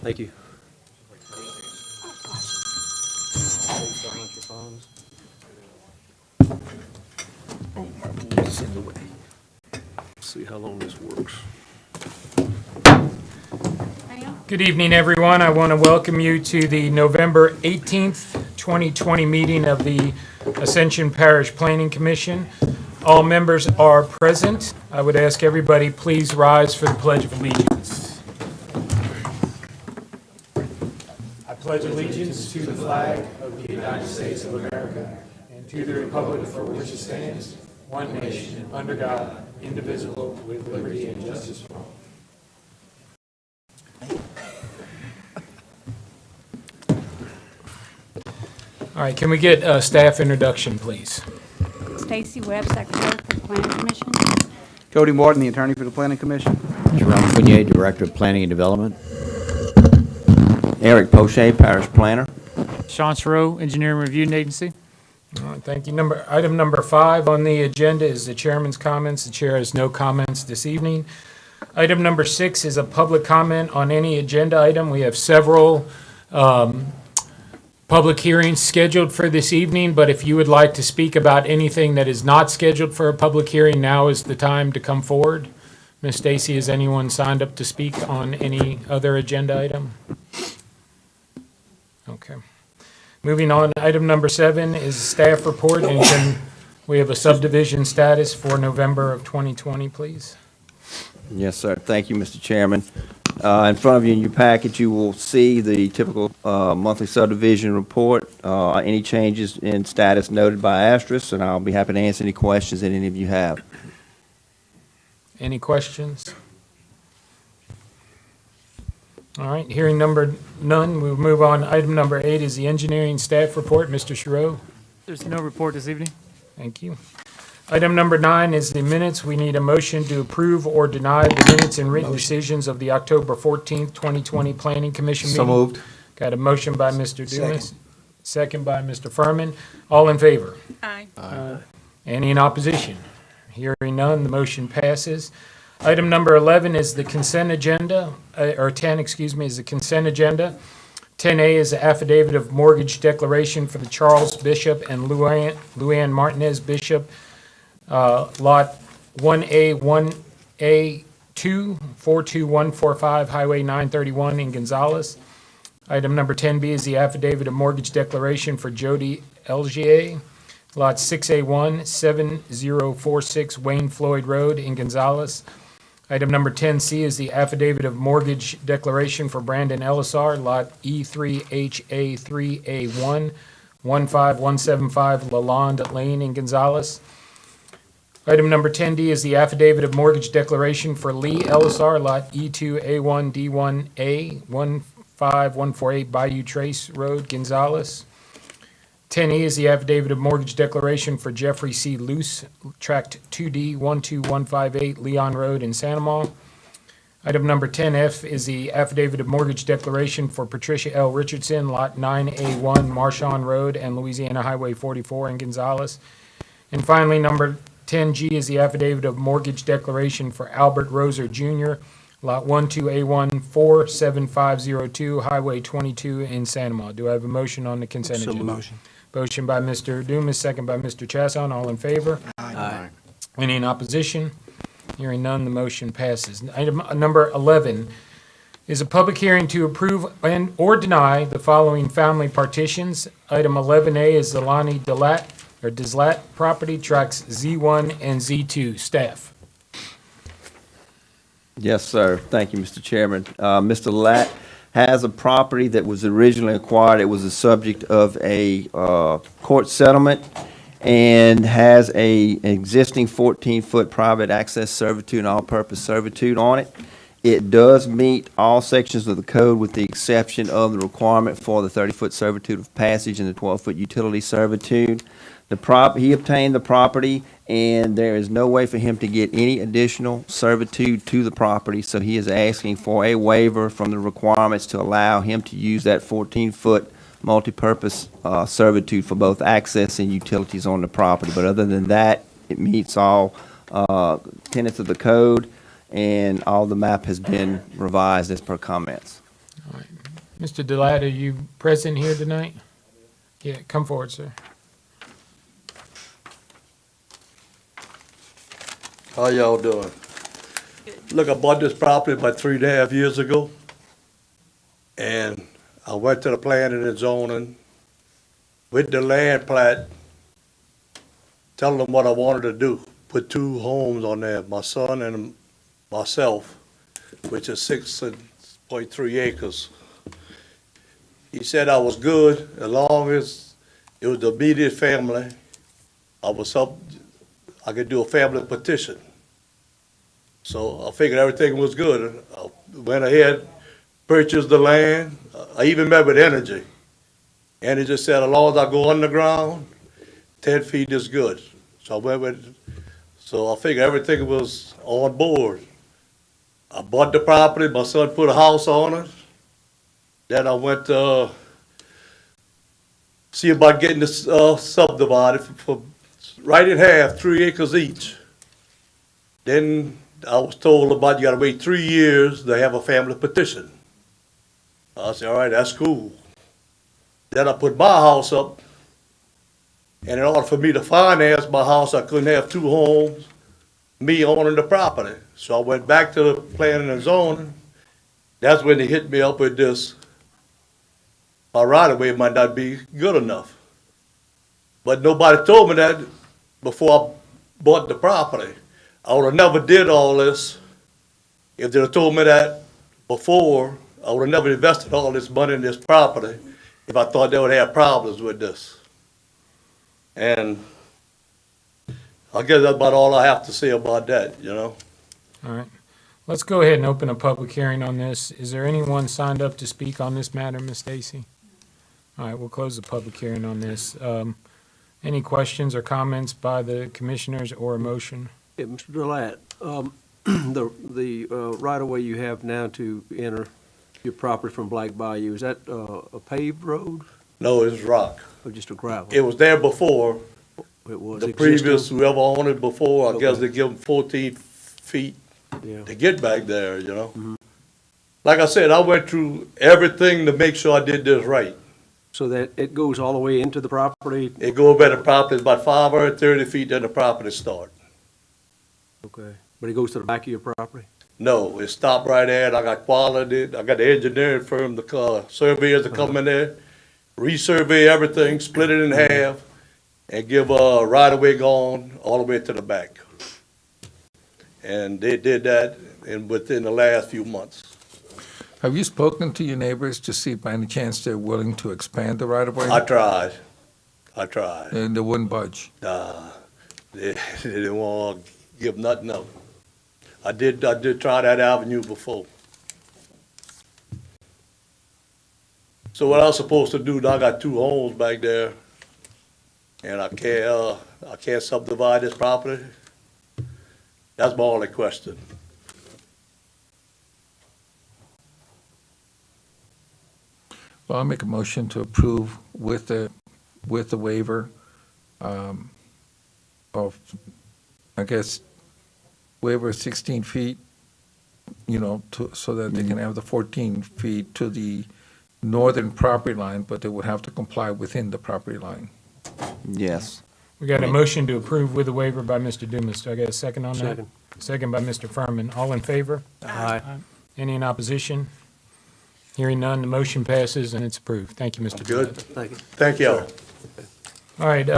Thank you. Send away. See how long this works. Good evening, everyone. I want to welcome you to the November 18th, 2020 meeting of the Ascension Parish Planning Commission. All members are present. I would ask everybody please rise for the Pledge of Allegiance. I pledge allegiance to the flag of the United States of America and to the republic for which it stands, one nation, under God, indivisible, with liberty and justice for all. All right, can we get a staff introduction, please? Stacy Webb, Secretary for the Planning Commission. Cody Morton, the attorney for the Planning Commission. Jerome Fournier, Director of Planning and Development. Eric Poche, Parish Planner. Sean Srow, Engineering Review Agency. All right, thank you. Item number 5 on the agenda is the chairman's comments. The chair has no comments this evening. Item number 6 is a public comment on any agenda item. We have several public hearings scheduled for this evening, but if you would like to speak about anything that is not scheduled for a public hearing, now is the time to come forward. Ms. Stacy, has anyone signed up to speak on any other agenda item? Okay. Moving on, item number 7 is staff report, and we have a subdivision status for November of 2020, please. Yes, sir. Thank you, Mr. Chairman. In front of you in your packet, you will see the typical monthly subdivision report, any changes in status noted by asterisk, and I'll be happy to answer any questions that any of you have. Any questions? All right, hearing none, we'll move on. Item number 8 is the engineering staff report. Mr. Sherrill? There's no report this evening. Thank you. Item number 9 is the minutes. We need a motion to approve or deny the minutes and written decisions of the October 14th, 2020 Planning Commission meeting. So moved. Got a motion by Mr. Dumas. Second by Mr. Furman. All in favor? Aye. Any in opposition? Hearing none, the motion passes. Item number 11 is the consent agenda, or 10, excuse me, is the consent agenda. 10A is the affidavit of mortgage declaration for the Charles Bishop and Luann Martinez Bishop, Lot 1A, 1A2, 42145, Highway 931 in Gonzales. Item number 10B is the affidavit of mortgage declaration for Jody Elgier, Lot 6A1, 7046 Wayne Floyd Road in Gonzales. Item number 10C is the affidavit of mortgage declaration for Brandon Ellisar, Lot E3HA3A1, 15175 Lalonde Lane in Gonzales. Item number 10D is the affidavit of mortgage declaration for Lee Ellisar, Lot E2A1D1A, 15148 Bayou Trace Road, Gonzales. 10E is the affidavit of mortgage declaration for Jeffrey C. Luce, Tract 2D, 12158 Leon Road in Sandoval. Item number 10F is the affidavit of mortgage declaration for Patricia L. Richardson, Lot 9A1 Marchand Road and Louisiana Highway 44 in Gonzales. And finally, number 10G is the affidavit of mortgage declaration for Albert Roser Jr., Lot 12A1 47502 Highway 22 in Sandoval. Do I have a motion on the consent agenda? Motion. Motion by Mr. Dumas, second by Mr. Chasson. All in favor? Aye. Any in opposition? Hearing none, the motion passes. Item number 11 is a public hearing to approve and or deny the following family partitions. Item 11A is the Lonnie Deslat property, tracks Z1 and Z2. Staff. Yes, sir. Thank you, Mr. Chairman. Mr. Latt has a property that was originally acquired. It was the subject of a court settlement and has an existing 14-foot private access servitude and all-purpose servitude on it. It does meet all sections of the code with the exception of the requirement for the 30-foot servitude of passage and the 12-foot utility servitude. He obtained the property, and there is no way for him to get any additional servitude to the property, so he is asking for a waiver from the requirements to allow him to use that 14-foot multi-purpose servitude for both access and utilities on the property. But other than that, it meets all tenets of the code, and all the map has been revised as per comments. Mr. Delat, are you present here tonight? Yeah, come forward, sir. How y'all doing? Look, I bought this property about 3.5 years ago. And I went to the planning and zoning with the land plat, telling them what I wanted to do. Put 2 homes on there, my son and myself, which is 6.3 acres. He said I was good as long as it was the immediate family. I could do a family petition. So I figured everything was good. I went ahead, purchased the land. I even met with Energy. Energy said, as long as I go underground, 10 feet is good. So I figured everything was on board. I bought the property, my son put a house on it. Then I went to see about getting this subdivided for right in half, 3 acres each. Then I was told about you gotta wait 3 years to have a family petition. I said, all right, that's cool. Then I put my house up, and in order for me to finance my house, I couldn't have 2 homes, me owning the property. So I went back to the planning and zoning. That's when they hit me up with this. My right-of-way might not be good enough. But nobody told me that before I bought the property. I would have never did all this if they'd have told me that before. I would have never invested all this money in this property if I thought they would have problems with this. And I guess that's about all I have to say about that, you know? All right. Let's go ahead and open a public hearing on this. Is there anyone signed up to speak on this matter, Ms. Stacy? All right, we'll close the public hearing on this. Any questions or comments by the commissioners or a motion? Yeah, Mr. Delat, the right-of-way you have now to enter your property from Black Bayou, is that a paved road No, it's rock. or just a gravel? It was there before. It was The existing? previous, whoever owned it before, I guess Okay. they give them 14 feet Yeah. to get back there, you know? Like I said, I went through everything to make sure I did this right. So that it goes all the way into the property? It go by the property, it's about 530 feet, then the property start. Okay. But it goes to the back of your property? No, it stopped right there, and I got quality, I got the engineering firm, the surveyors to come in there, resurvey everything, split it in half, and give a right-of-way going all the way to the back. And they did that within the last few months. Have you spoken to your neighbors to see if by any chance they're willing to expand the right-of-way? I tried. And they wouldn't budge? They didn't want to give nothing up. I did try that avenue before. So what I was supposed to do, now I got 2 homes back there, and I can't subdivide this property? That's my only question. Well, I'll make a motion to approve with the waiver of, I guess, waiver of 16 feet, you know, so that they can have the 14 feet to the northern property line, but they would have to comply within the property line. Yes. We got a motion to approve with a waiver by Mr. Dumas. Do I get a second on that? Second. Second by Mr. Furman. All in favor? Aye. Any in opposition? Hearing none, the motion passes and it's approved. Thank you, Mr. Good? Delat. Thank you. Thank y'all. All right,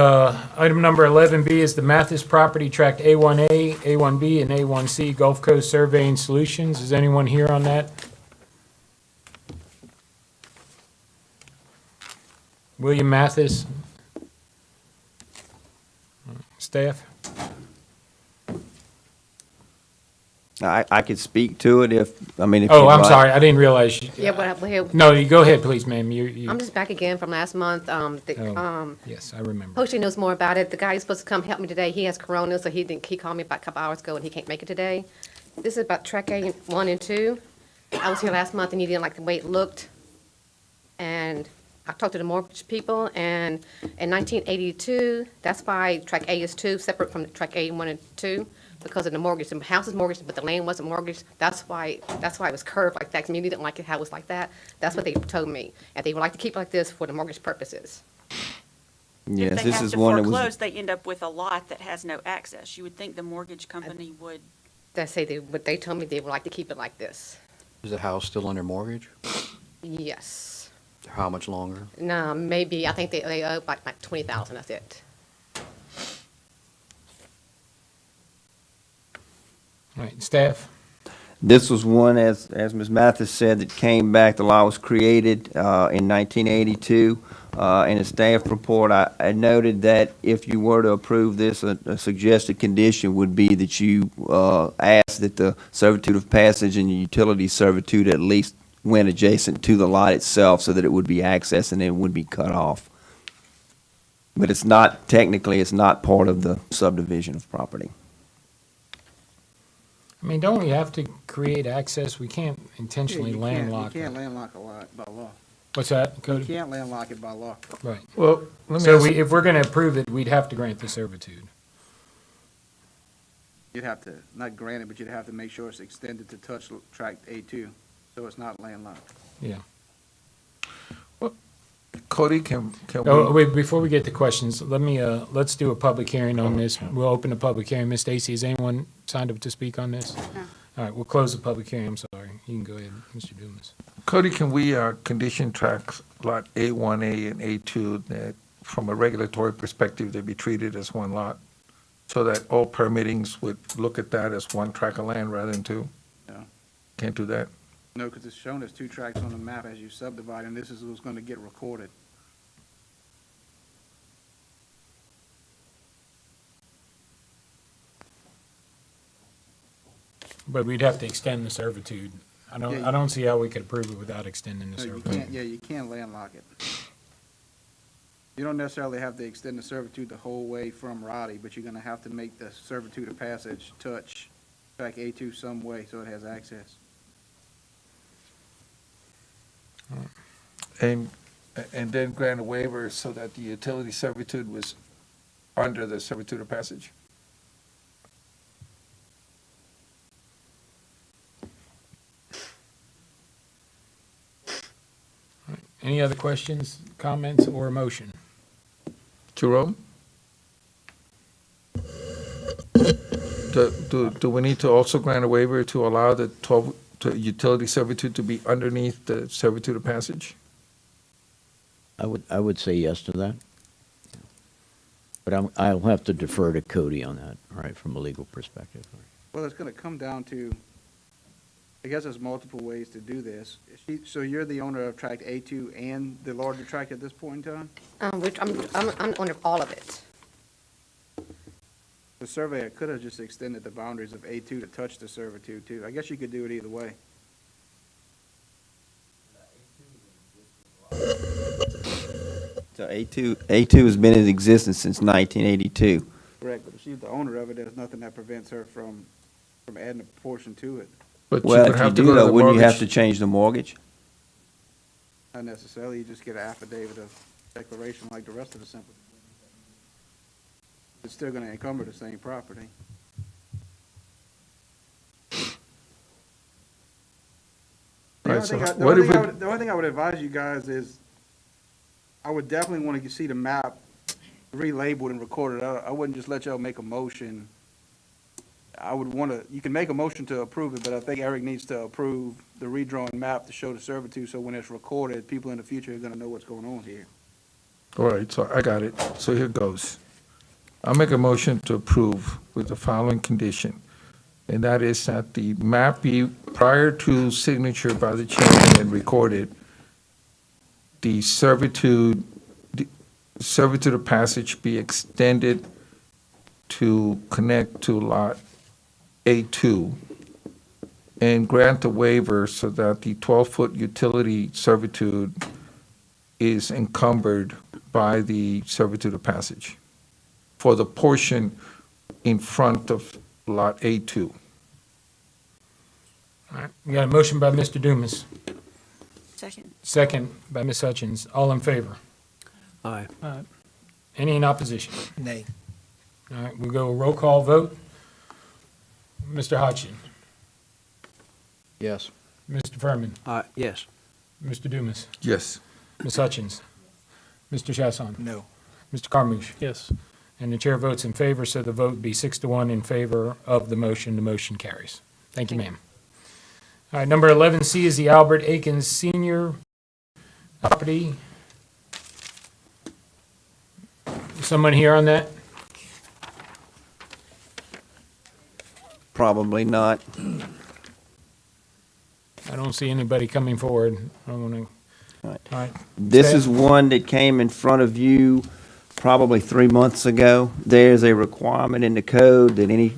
item number 11B is the Mathis Property Tract A1A, A1B, and A1C Gulf Coast Surveying Solutions. Is anyone here on that? William Mathis? Staff? I could speak to it if Oh, you'd I'm like. sorry, I didn't realize. Yeah, but here, No, you go ahead, please, ma'am. You. I'm just back again from last month. Yes, I remember. Posting knows more about it. The guy who's supposed to come help me today, he has corona, so he called me about a couple hours ago and he can't make it today. This is about track A1 and 2. I was here last month and you didn't like the way it looked. And I talked to the mortgage people, and in 1982, that's why Track A is 2, separate from Track A 1 and 2, because of the mortgage. The house is mortgaged, but the land wasn't mortgaged. That's why it was curved like that. Community didn't like it how it was like that. That's what they told me, and they would like to keep it like this for the mortgage purposes. Yes, If they this have is to one that foreclose, was, they end up with a lot that has no access. You would think the mortgage company would, But they told me they would like to keep it like this. Is the house still under mortgage? Yes. How much longer? No, maybe, I think they owe like 20,000, that's it. All right, staff? this was one, as Ms. Mathis said, that came back, the law was created in 1982. In a staff report, I noted that if you were to approve this, a suggested condition would be that you ask that the servitude of passage and your utility servitude at least went adjacent to the lot itself so that it would be accessed and it would be cut off. But it's not, technically, it's not part of the subdivision of property. I mean, don't we have to create access? We can't intentionally Yeah, you can't- landlock You it. can't landlock a lot by law. What's that, You Cody? can't landlock it by law. Right. Well, let me So ask, if we're gonna approve it, we'd have to grant the servitude. You'd have to, not grant it, but you'd have to make sure it's extended to touch tract A2, so it's not landlocked. Yeah. Cody, can Oh, we, wait, before we get to questions, let's do a public hearing on this. We'll open a public hearing. Ms. Stacy, has anyone signed up to speak on this? No. All right, we'll close the public hearing. I'm sorry. You can go ahead, Mr. Dumas. Cody, can we condition tracks lot A1A and A2 that, from a regulatory perspective, they be treated as one lot? So that all permittings would look at that as one tract of land rather than two? No. Can't do that? No, because it's shown as 2 tracts on the map as you subdivide, and this is what's going to get recorded. But we'd have to extend the servitude. I don't see how we could approve it without extending the No, you servitude. can't, yeah, you can't landlock it. You don't necessarily have to extend the servitude the whole way from Roddy, but you're going to have to make the servitude of passage touch tract A2 some way so it has access. And then grant a waiver so that the utility servitude was under the servitude of passage? Any other questions, comments, or a motion? Jerome? Do we need to also grant a waiver to allow the 12 utility servitude to be underneath the servitude of passage? I would say yes to that. But I'll have to defer to Cody on that, all right, from a legal perspective. Well, it's going to come down to, I guess there's multiple ways to do this. So you're the owner of tract A2 and the larger tract at this point in time? Which I'm the owner of all of it. The surveyor could have just extended the boundaries of A2 to touch the servitude too. I guess you could do it either way. So A2 has been in existence since 1982. Correct, but if she's the owner of it, there's nothing that prevents her from adding a portion to it. But you Well, would if you have to do go to though, the wouldn't you have to mortgage. change the mortgage? Not necessarily, you just get an affidavit of declaration like the rest of the simple. It's still gonna encumber the same property. The Right, only so thing I- the what only if thing I it- would- the only thing I would advise you guys is, I would definitely want to see the map relabeled and recorded. I wouldn't just let y'all make a motion. I would want to, you can make a motion to approve it, but I think Eric needs to approve the redrawn map to show the servitude, so when it's recorded, people in the future are going to know what's going on here. All right, so I got it. So here goes. I'll make a motion to approve with the following condition, and that is that the map be, prior to signature by the chairman and recorded, the servitude of passage be extended to connect to lot A2, and grant the waiver so that the 12-foot utility servitude is encumbered by the servitude of passage for the portion in front of lot A2. All right, we got a motion by Mr. Dumas. second, second by Ms. Hutchins. All in favor? Aye. Any in opposition? Nay. All right, we'll go roll call vote. Mr. Hodgson, Yes. Mr. Furman, Aye, yes. Mr. Dumas, Yes. Ms. Hutchins, Mr. Chasson, No. Mr. Carmouche, Yes. and the chair votes in favor, so the vote be 6-1 in favor of the motion. The motion carries. Thank you, ma'am. All right, number 11C is the Albert Akins Senior property. Someone here on that? Probably not. I don't see anybody coming forward. I want to, Right. all right. This Okay. is one that came in front of you probably 3 months ago. There's a requirement in the code that any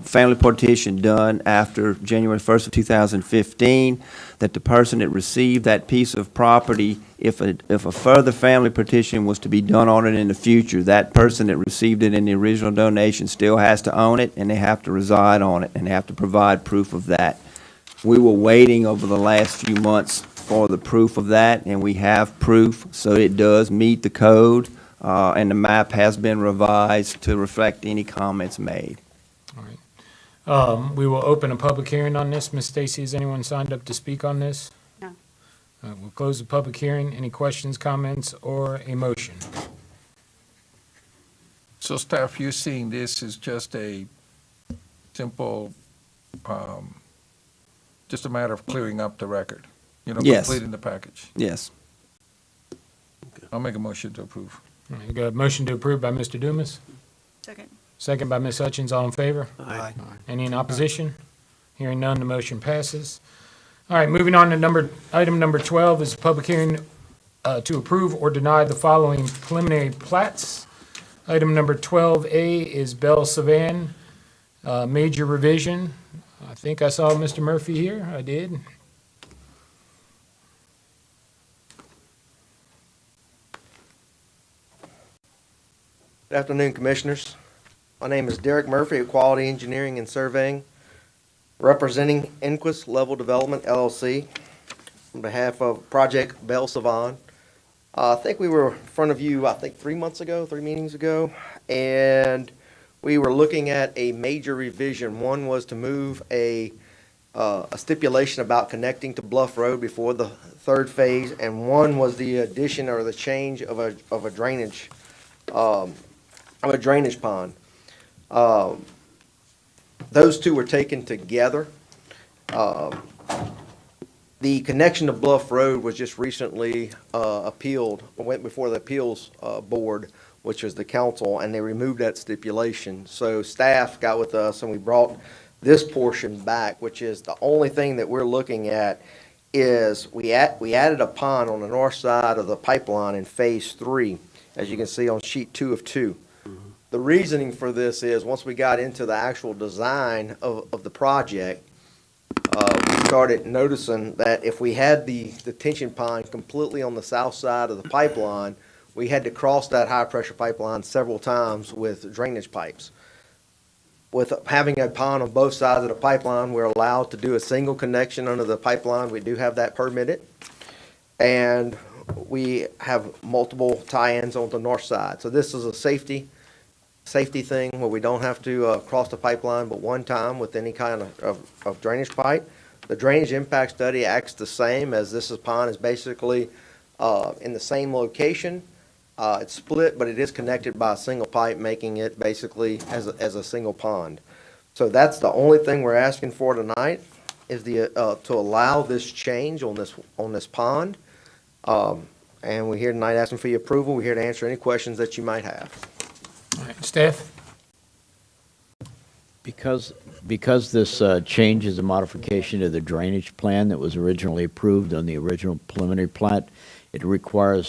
family partition done after January 1st of 2015, that the person that received that piece of property, if a further family partition was to be done on it in the future, that person that received it in the original donation still has to own it, and they have to reside on it, and they have to provide proof of that. We were waiting over the last few months for the proof of that, and we have proof, so it does meet the code, and the map has been revised to reflect any comments made. All right. We will open a public hearing on this. Ms. Stacy, has anyone signed up to speak on this? No. We'll close the public hearing. Any questions, comments, or a motion? So staff, you're seeing this as just a simple, just a matter of clearing up the record? Yes. Completing the package? Yes. I'll make a motion to approve. All right, we got a motion to approve by Mr. Dumas, Second. second by Ms. Hutchins. All in favor? Aye. Any in opposition? Hearing none, the motion passes. All right, moving on to item number 12 is a public hearing to approve or deny the following preliminary plats. Item number 12A is Belle Savan, major revision. I think I saw Mr. Murphy here. I did. Good afternoon, Commissioners. My name is Derek Murphy of Quality Engineering and Surveying, representing Inquis Level Development LLC on behalf of Project Belle Savan. I think we were in front of you, 3 meetings ago, and we were looking at a major revision. One was to move a stipulation about connecting to Bluff Road before the third phase, and one was the addition or the change of a drainage pond. Those two were taken together. The connection to Bluff Road was just recently appealed, went before the appeals board, which was the council, and they removed that stipulation. So staff got with us and we brought this portion back, which is the only thing that we're looking at is we added a pond on the north side of the pipeline in phase 3, as you can see on sheet 2 of 2. The reasoning for this is once we got into the actual design of the project, we started noticing that if we had the detention pond completely on the south side of the pipeline, we had to cross that high-pressure pipeline several times with drainage pipes. With having a pond on both sides of the pipeline, we're allowed to do a single connection under the pipeline. We do have that permitted. And we have multiple tie-ins on the north side. So this is a safety thing where we don't have to cross the pipeline but one time with any kind of drainage pipe. The drainage impact study acts the same as this pond is basically in the same location. It's split, but it is connected by a single pipe, making it basically as a single pond. So that's the only thing we're asking for tonight is to allow this change on this pond. And we're here tonight asking for your approval. We're here to answer any questions that you might have. All right, staff? Because this change is a modification to the drainage plan that was originally approved on the original preliminary plat, it requires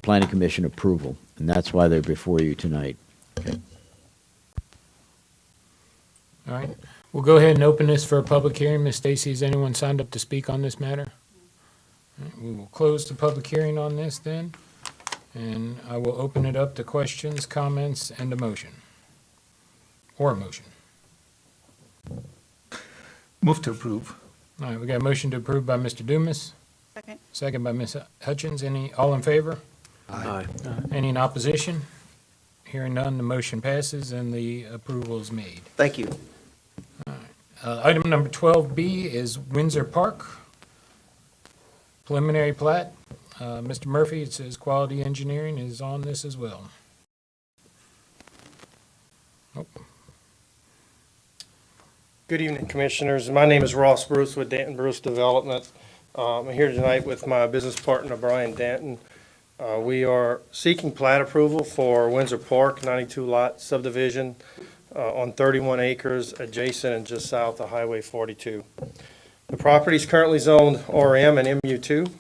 planning commission approval, and that's why they're before you tonight. Okay. All right, we'll go ahead and open this for a public hearing. Ms. Stacy, has anyone signed up to speak on this matter? All right, we will close the public hearing on this then, and I will open it up to questions, comments, and a motion. Or a motion. Move to approve. All right, we got a motion to approve by Mr. Dumas, Second. Second by Ms. Hutchins. All in favor? Aye. Any in opposition? Hearing none, the motion passes and the approval is made. Thank you. Item number 12B is Windsor Park. Preliminary plat. Mr. Murphy, it says Quality Engineering is on this as well. Good evening, Commissioners. My name is Ross Bruce with Danton Bruce Development. I'm here tonight with my business partner, Brian Danton. We are seeking plat approval for Windsor Park, 92-lot subdivision on 31 acres adjacent and just south of Highway 42. The property is currently zoned RM and MU2.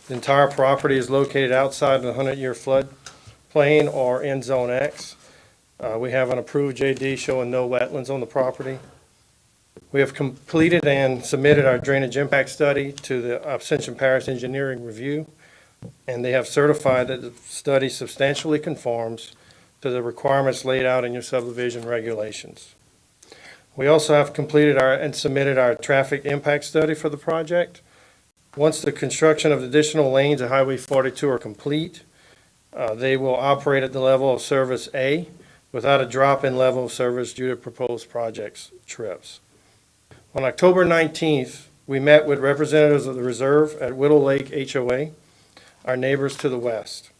The entire property is located outside the 100-year floodplain or in Zone X. We have an approved JD showing no wetlands on the property. We have completed and submitted our drainage impact study to the Ascension Parish Engineering Review, and they have certified that the study substantially conforms to the requirements laid out in your subdivision regulations. We also have completed and submitted our traffic impact study for the project. Once the construction of additional lanes at Highway 42 are complete, they will operate at the level of service A without a drop in level of service due to proposed projects trips. On October 19th, we met with representatives of the reserve at Whittle Lake HOA, our neighbors to the west.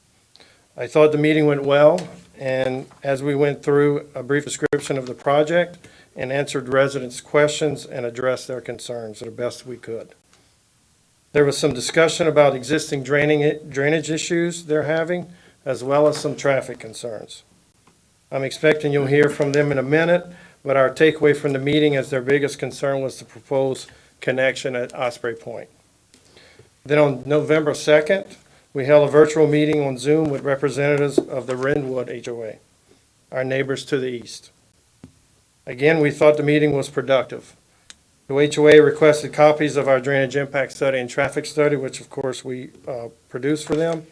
I thought the meeting went well, and as we went through a brief description of the project and answered residents' questions and addressed their concerns the best we could. There was some discussion about existing drainage issues they're having, as well as some traffic concerns. I'm expecting you'll hear from them in a minute, but our takeaway from the meeting is their biggest concern was the proposed connection at Osprey Point. Then on November 2nd, we held a virtual meeting on Zoom with representatives of the Wrenwood HOA, our neighbors to the east. Again, we thought the meeting was productive. The HOA requested copies of our drainage impact study and traffic study, which of course we produced for them.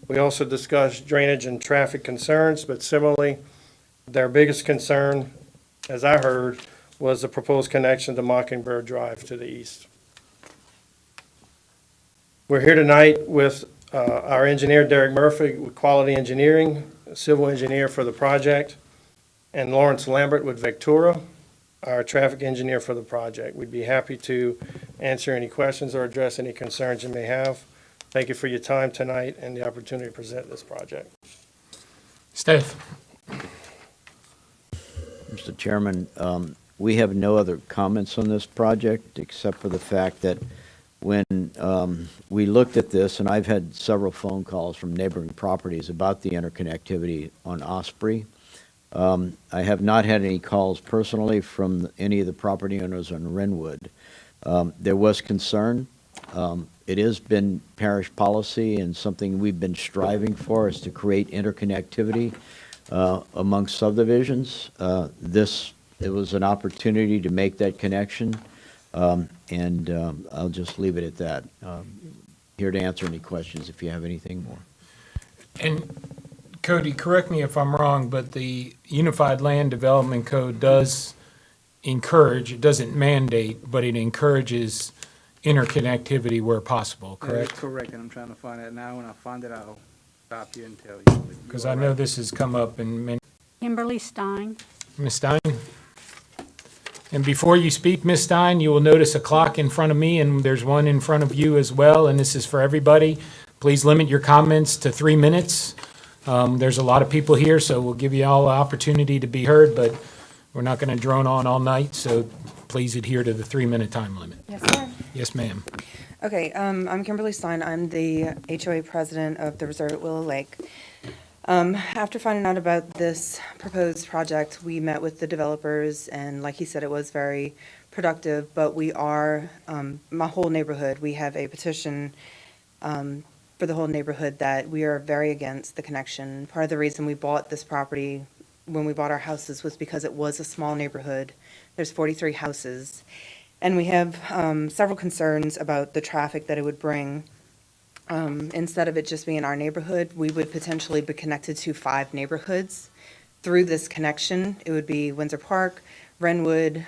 We also discussed drainage and traffic concerns, but similarly, their biggest concern, as I heard, was the proposed connection to Mockingbird Drive to the east. We're here tonight with our engineer, Derek Murphy, with Quality Engineering, civil engineer for the project, and Lawrence Lambert with Vectura, our traffic engineer for the project. We'd be happy to answer any questions or address any concerns you may have. Thank you for your time tonight and the opportunity to present this project. Staff. Mr. Chairman, we have no other comments on this project except for the fact that when we looked at this, and I've had several phone calls from neighboring properties about the interconnectivity on Osprey. I have not had any calls personally from any of the property owners on Wrenwood. There was concern. It has been parish policy and something we've been striving for is to create interconnectivity amongst subdivisions. It was an opportunity to make that connection, and I'll just leave it at that. Here to answer any questions if you have anything more. And Cody, correct me if I'm wrong, but the Unified Land Development Code does encourage, it doesn't mandate, but it encourages interconnectivity where possible, That is correct? correct, and I'm trying to find that now. When I find it, I'll stop you and tell you. But you Because are I know right. this has come up in many. Kimberly Stein. Ms. Stein? And before you speak, Ms. Stein, you will notice a clock in front of me, and there's one in front of you as well, and this is for everybody. Please limit your comments to 3 minutes. There's a lot of people here, so we'll give you all the opportunity to be heard, but we're not going to drone on all night, so please adhere to the 3-minute time limit. Yes, sir. Yes, ma'am. Okay, I'm Kimberly Stein. I'm the HOA president of the Reserve at Willow Lake. After finding out about this proposed project, we met with the developers, and like he said, it was very productive, but we are, my whole neighborhood, we have a petition for the whole neighborhood that we are very against the connection. Part of the reason we bought this property when we bought our houses was because it was a small neighborhood. There's 43 houses. And we have several concerns about the traffic that it would bring. Instead of it just being our neighborhood, we would potentially be connected to 5 neighborhoods. Through this connection, it would be Windsor Park, Wrenwood,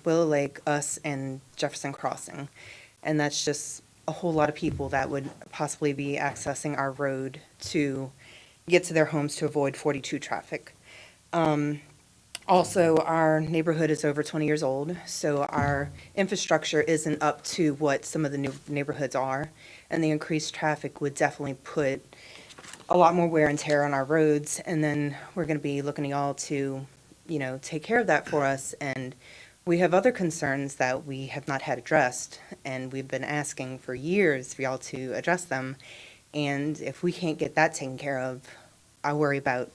Willow Lake, us, and Jefferson Crossing. And that's just a a whole lot of people that would possibly be accessing our road to get to their homes to avoid 42 traffic. Also, our neighborhood is over 20 years old, so our infrastructure isn't up to what some of the new neighborhoods are, and the increased traffic would definitely put a lot more wear and tear on our roads, and then we're going to be looking at y'all to, take care of that for us, and we have other concerns that we have not had addressed, and we've been asking for years for y'all to address them, and if we can't get that taken care of, I worry about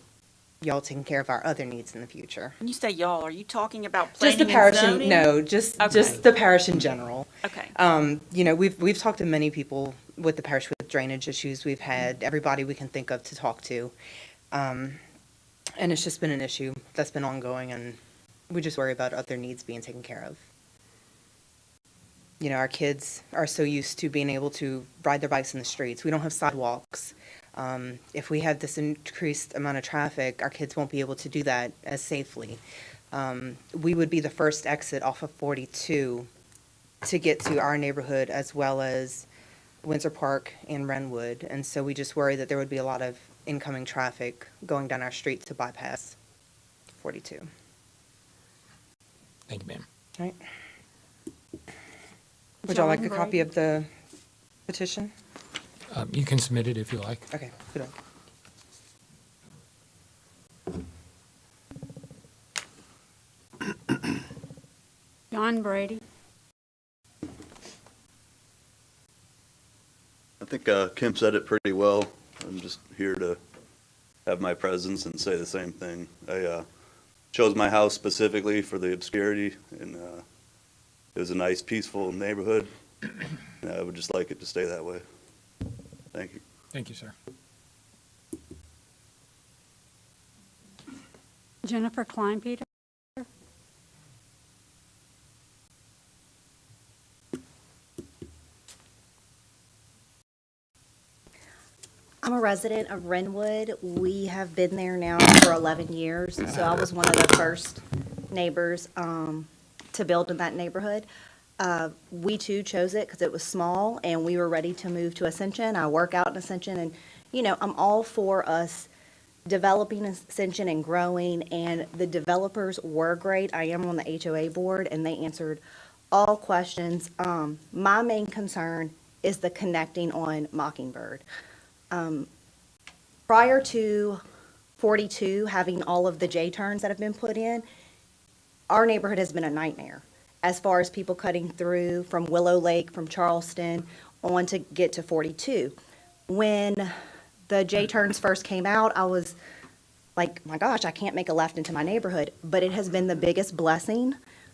y'all taking care of our other needs in the future. When you say y'all, are you talking about Just planning the and parish, zoning? no, just Okay. the parish in general. Okay. We've talked to many people with the parish with drainage issues. We've had everybody we can think of to talk to. And it's just been an issue that's been ongoing, and we just worry about other needs being taken care of. Our kids are so used to being able to ride their bikes in the streets. We don't have sidewalks. If we have this increased amount of traffic, our kids won't be able to do that as safely. We would be the first exit off of 42 to get to our neighborhood as well as Windsor Park and Renwood. And so we just worry that there would be a lot of incoming traffic going down our street to bypass 42. Thank you, ma'am. All right. Would y'all like a John copy Brady. of the petition? You can submit it if you like. Okay, good. John Brady. I think Kim said it pretty well. I'm just here to have my presence and say the same thing. I chose my house specifically for the obscurity, and it was a nice, peaceful neighborhood. And I would just like it to stay that way. Thank you. Thank you, sir. Jennifer Kleinpeter. I'm a resident of Renwood. We have been there now for 11 years, so I was one of the first neighbors to build in that neighborhood. We too chose it because it was small and we were ready to move to Ascension. I work out in Ascension, and I'm all for us developing Ascension and growing, and the developers were great. I am on the HOA board and they answered all questions. My main concern is the connecting on Mockingbird. Prior to 42 having all of the J-turns that have been put in, our neighborhood has been a nightmare as far as people cutting through from Willow Lake, from Charleston, on to get to 42. When the J-turns first came out, I was like, my gosh, I can't make a left into my neighborhood. But it has been the biggest blessing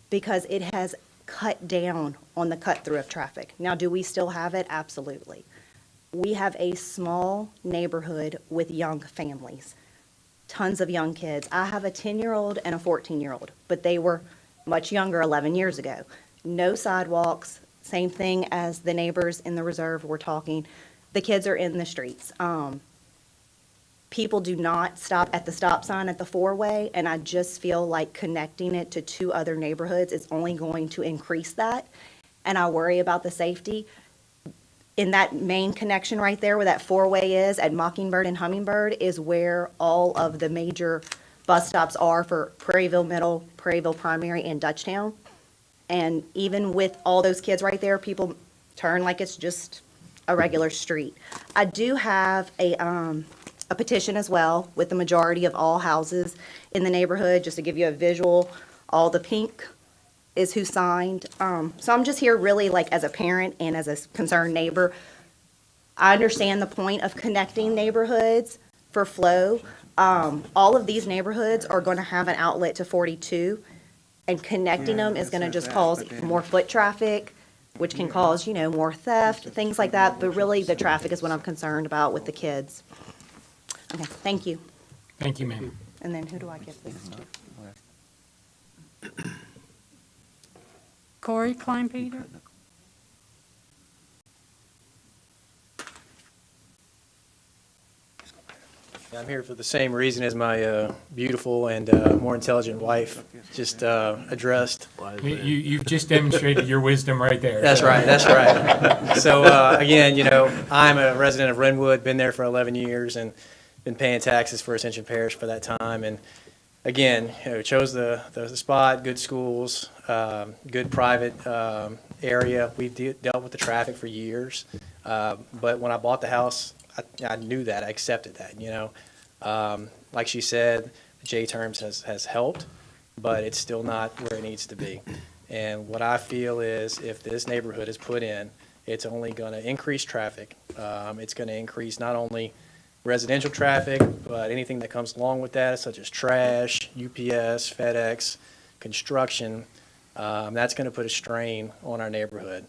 because it has cut down on the cut-through of traffic. Now, do we still have it? Absolutely. We have a small neighborhood with young families, tons of young kids. I have a 10-year-old and a 14-year-old, but they were much younger 11 years ago. No sidewalks, same thing as the neighbors in the reserve were talking. The kids are in the streets. People do not stop at the stop sign at the four-way, and I just feel like connecting it to two other neighborhoods is only going to increase that, and I worry about the safety. In that main connection right there where that four-way is at Mockingbird and Hummingbird is where all of the major bus stops are for Prairieville Middle, Prairieville Primary, and Dutchtown. And even with all those kids right there, people turn like it's just a regular street. I do have a petition as well with the majority of all houses in the neighborhood, just to give you a visual. All the pink is who signed. So I'm just here really like as a parent and as a concerned neighbor. I understand the point of connecting neighborhoods for flow. All of these neighborhoods are going to have an outlet to 42, and connecting them is going to just cause more foot traffic, which can cause, more theft, things like that. But really, the traffic is what I'm concerned about with the kids. Okay, thank you. Thank you, ma'am. And then who do I give this to? Corey Kleinpeter. I'm here for the same reason as my beautiful and more intelligent wife just addressed. You've just demonstrated your wisdom right there. That's right, that's right. So, again, you know, I'm a resident of Renwood, been there for 11 years, and been paying taxes for Ascension Parish for that time. And again, you know, chose the spot, good schools, good private area. We've dealt with the traffic for years. But when I bought the house, I knew that, I accepted that, you know. Like she said, the J terms has helped, but it's still not where it needs to be. And what I feel is if this neighborhood is put in, it's only going to increase traffic. It's going to increase not only residential traffic, but anything that comes along with that, such as trash, UPS, FedEx, construction. That's going to put a strain on our neighborhood.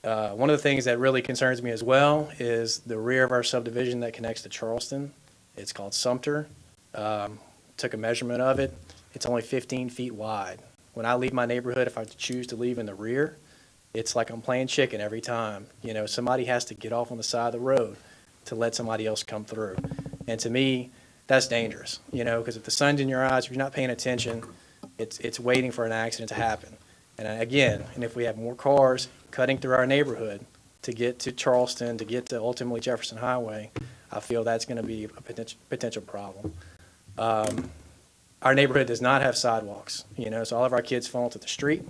One of the things that really concerns me as well is the rear of our subdivision that connects to Charleston. It's called Sumter. Took a measurement of it. It's only 15 feet wide. When I leave my neighborhood, if I choose to leave in the rear, it's like I'm playing chicken every time. You know, somebody has to get off on the side of the road to let somebody else come through. And to me, that's dangerous, you know, because if the sun's in your eyes, if you're not paying attention, it's waiting for an accident to happen. And again, and if we have more cars cutting through our neighborhood to get to Charleston, to get to ultimately Jefferson Highway, I feel that's going to be a potential problem. Our neighborhood does not have sidewalks, you know, so all of our kids fall into the street.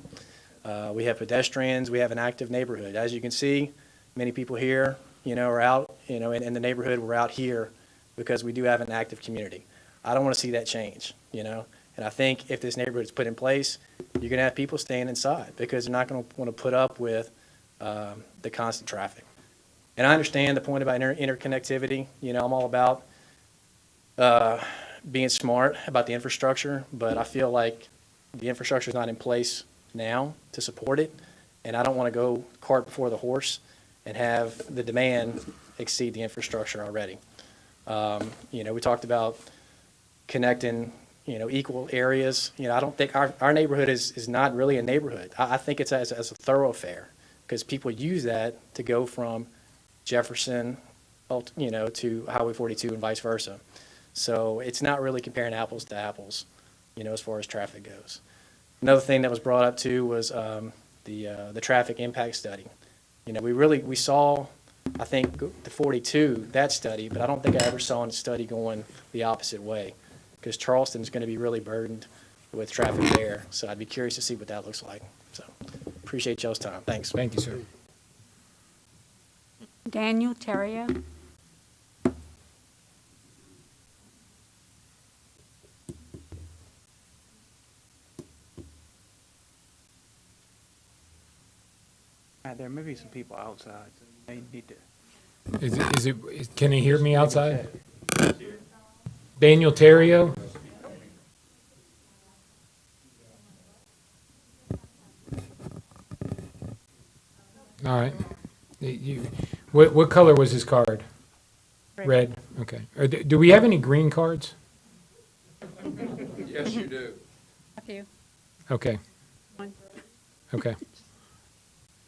We have pedestrians. We have an active neighborhood. As you can see, many people here, you know, are out, you know, in the neighborhood. We're out here because we do have an active community. I don't want to see that change, you know. And I think if this neighborhood is put in place, you're going to have people staying inside because they're not going to want to put up with the constant traffic. And I understand the point about interconnectivity. You know, I'm all about being smart about the infrastructure, but I feel like the infrastructure is not in place now to support it. And I don't want to go cart before the horse and have the demand exceed the infrastructure already. You know, we talked about connecting, you know, equal areas. You know, I don't think our neighborhood is not really a neighborhood. I think it's as a thoroughfare because people use that to go from Jefferson, you know, to Highway 42 and vice versa. So it's not really comparing apples to apples, you know, as far as traffic goes. Another thing that was brought up too was the traffic impact study. You know, we saw, I think, the 42, that study, but I don't think I ever saw a study going the opposite way because Charleston's going to be really burdened with traffic there. So I'd be curious to see what that looks like. So appreciate y'all's time. Thanks. Thank you, sir. Daniel Terrio. There may be some people outside, so you may need to. Can he hear me outside? Daniel Terrio? All right. What color was his card? Red. Okay. Do we have any green cards? Yes, you do. A few. Okay. One. Okay.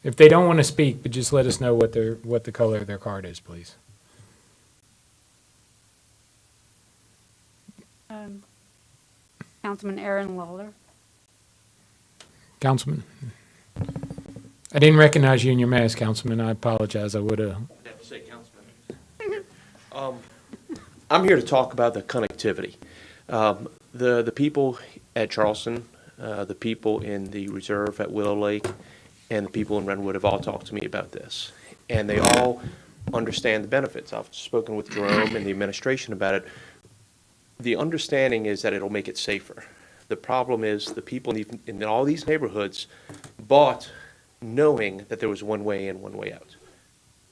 If they don't want to speak, but just let us know what the color of their card is, please. Councilman Aaron Lawler. Councilman? I didn't recognize you in your mask, Councilman. I apologize. I would have. I'd have to say Councilman. I'm here to talk about the connectivity. The people at Charleston, the people in the reserve at Willow Lake, and the people in Renwood have all talked to me about this. And they all understand the benefits. I've spoken with Jerome and the administration about it. The understanding is that it'll make it safer. The problem is the people in all these neighborhoods bought knowing that there was one way in, one way out.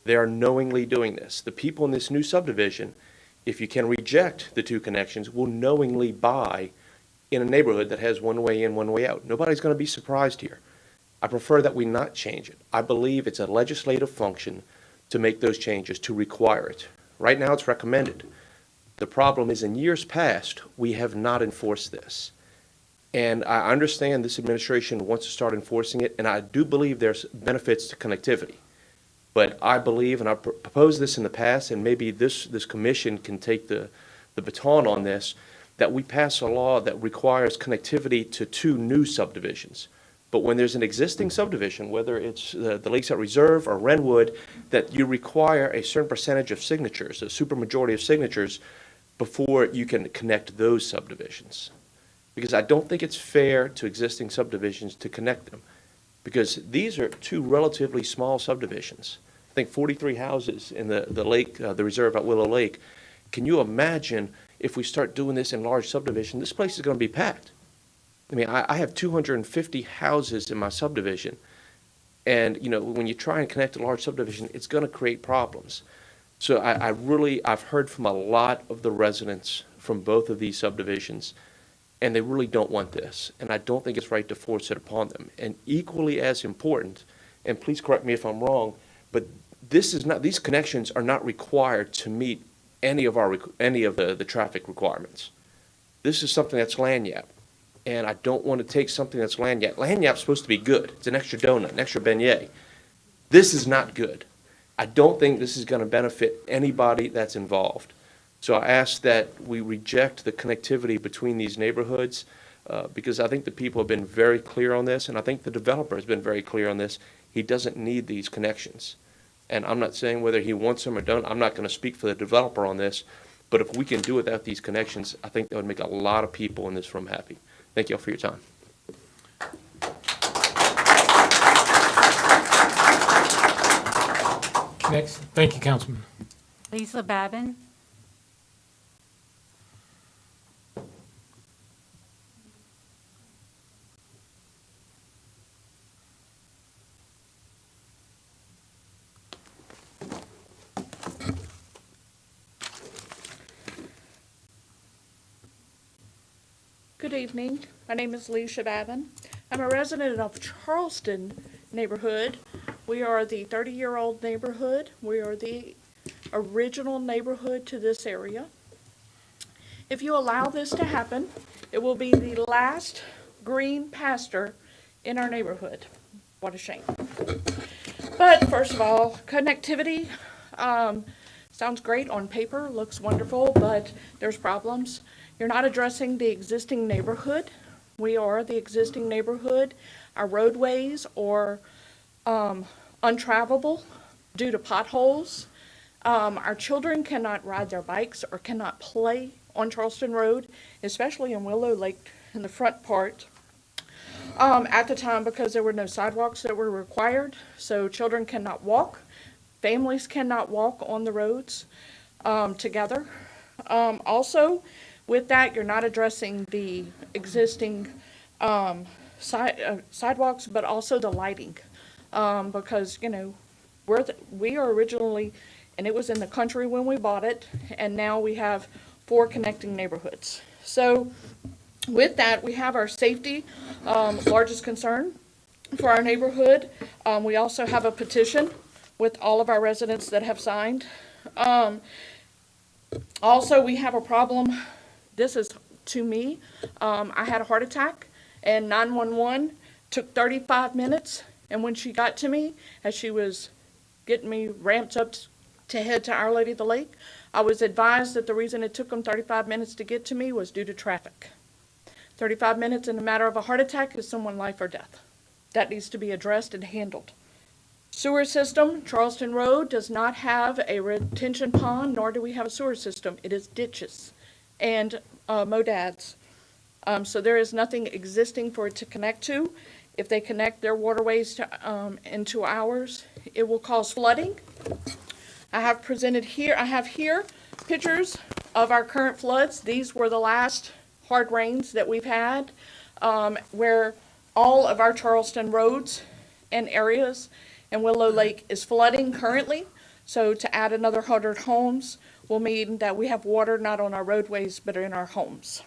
They are knowingly doing this. The people in this new subdivision, if you can reject the two connections, will knowingly buy in a neighborhood that has one way in, one way out. Nobody's going to be surprised here. I prefer that we not change it. I believe it's a legislative function to make those changes, to require it. Right now it's recommended. The problem is in years past, we have not enforced this. And I understand this administration wants to start enforcing it, and I do believe there's benefits to connectivity. But I believe, and I proposed this in the past, and maybe this commission can take the the baton on this, that we pass a law that requires connectivity to 2 new subdivisions. But when there's an existing subdivision, whether it's the Lakeside Reserve or Renwood, that you require a certain percentage of signatures, a supermajority of signatures, before you can connect those subdivisions. Because I don't think it's fair to existing subdivisions to connect them. Because these are 2 relatively small subdivisions. I think 43 houses in the lake, the reserve at Willow Lake. Can you imagine if we start doing this in large subdivision, this place is going to be packed. I mean, I have 250 houses in my subdivision. And, you know, when you try and connect a large subdivision, it's going to create problems. So I've heard from a lot of the residents from both of these subdivisions, and they really don't want this. And I don't think it's right to force it upon them. And equally as important, and please correct me if I'm wrong, but these connections are not required to meet any of the traffic requirements. This is something that's lagniappe. And I don't want to take something that's lagniappe. Lagniappe's supposed to be good. It's an extra donut, an extra beignet. This is not good. I don't think this is going to benefit anybody that's involved. So I ask that we reject the connectivity between these neighborhoods because I think the people have been very clear on this, and I think the developer has been very clear on this. He doesn't need these connections. And I'm not saying whether he wants them or don't. I'm not going to speak for the developer on this. But if we can do without these connections, I think that would make a lot of people in this room happy. Thank you all for your time. Next. Thank you, Councilman. Lisa Babin. Good evening. My name is Lisa Babin. I'm a resident of Charleston neighborhood. We are the 30-year-old neighborhood. We are the original neighborhood to this area. If you allow this to happen, it will be the last green pasture in our neighborhood. What a shame. But first of all, connectivity sounds great on paper, looks wonderful, but there's problems. You're not addressing the existing neighborhood. We are the existing neighborhood. Our roadways are untravelable due to potholes. Our children cannot ride their bikes or cannot play on Charleston Road, especially in Willow Lake in the front part. At the time, because there were no sidewalks that were required, so children cannot walk. Families cannot walk on the roads together. Also, with that, you're not addressing the existing sidewalks, but also the lighting. Because, you know, we are originally, and it was in the country when we bought it, and now we have 4 connecting neighborhoods. So with that, we have our safety, largest concern for our neighborhood. We also have a petition with all of our residents that have signed. Also, we have a problem. This is to me. I had a heart attack, and 911 took 35 minutes. And when she got to me, as she was getting me ramped up to head to Our Lady of the Lake, I was advised that the reason it took them 35 minutes to get to me was due to traffic. 35 minutes in a matter of a heart attack is someone's life or death. That needs to be addressed and handled. Sewer system, Charleston Road does not have a retention pond, nor do we have a sewer system. It is ditches and modads. So there is nothing existing for it to connect to. If they connect their waterways to, into ours, it will cause flooding. I have here pictures of our current floods. These were the last hard rains that we've had, where all of our Charleston roads and areas in Willow Lake is flooding currently. So to add another 100 homes will mean that we have water not on our roadways, but in our homes.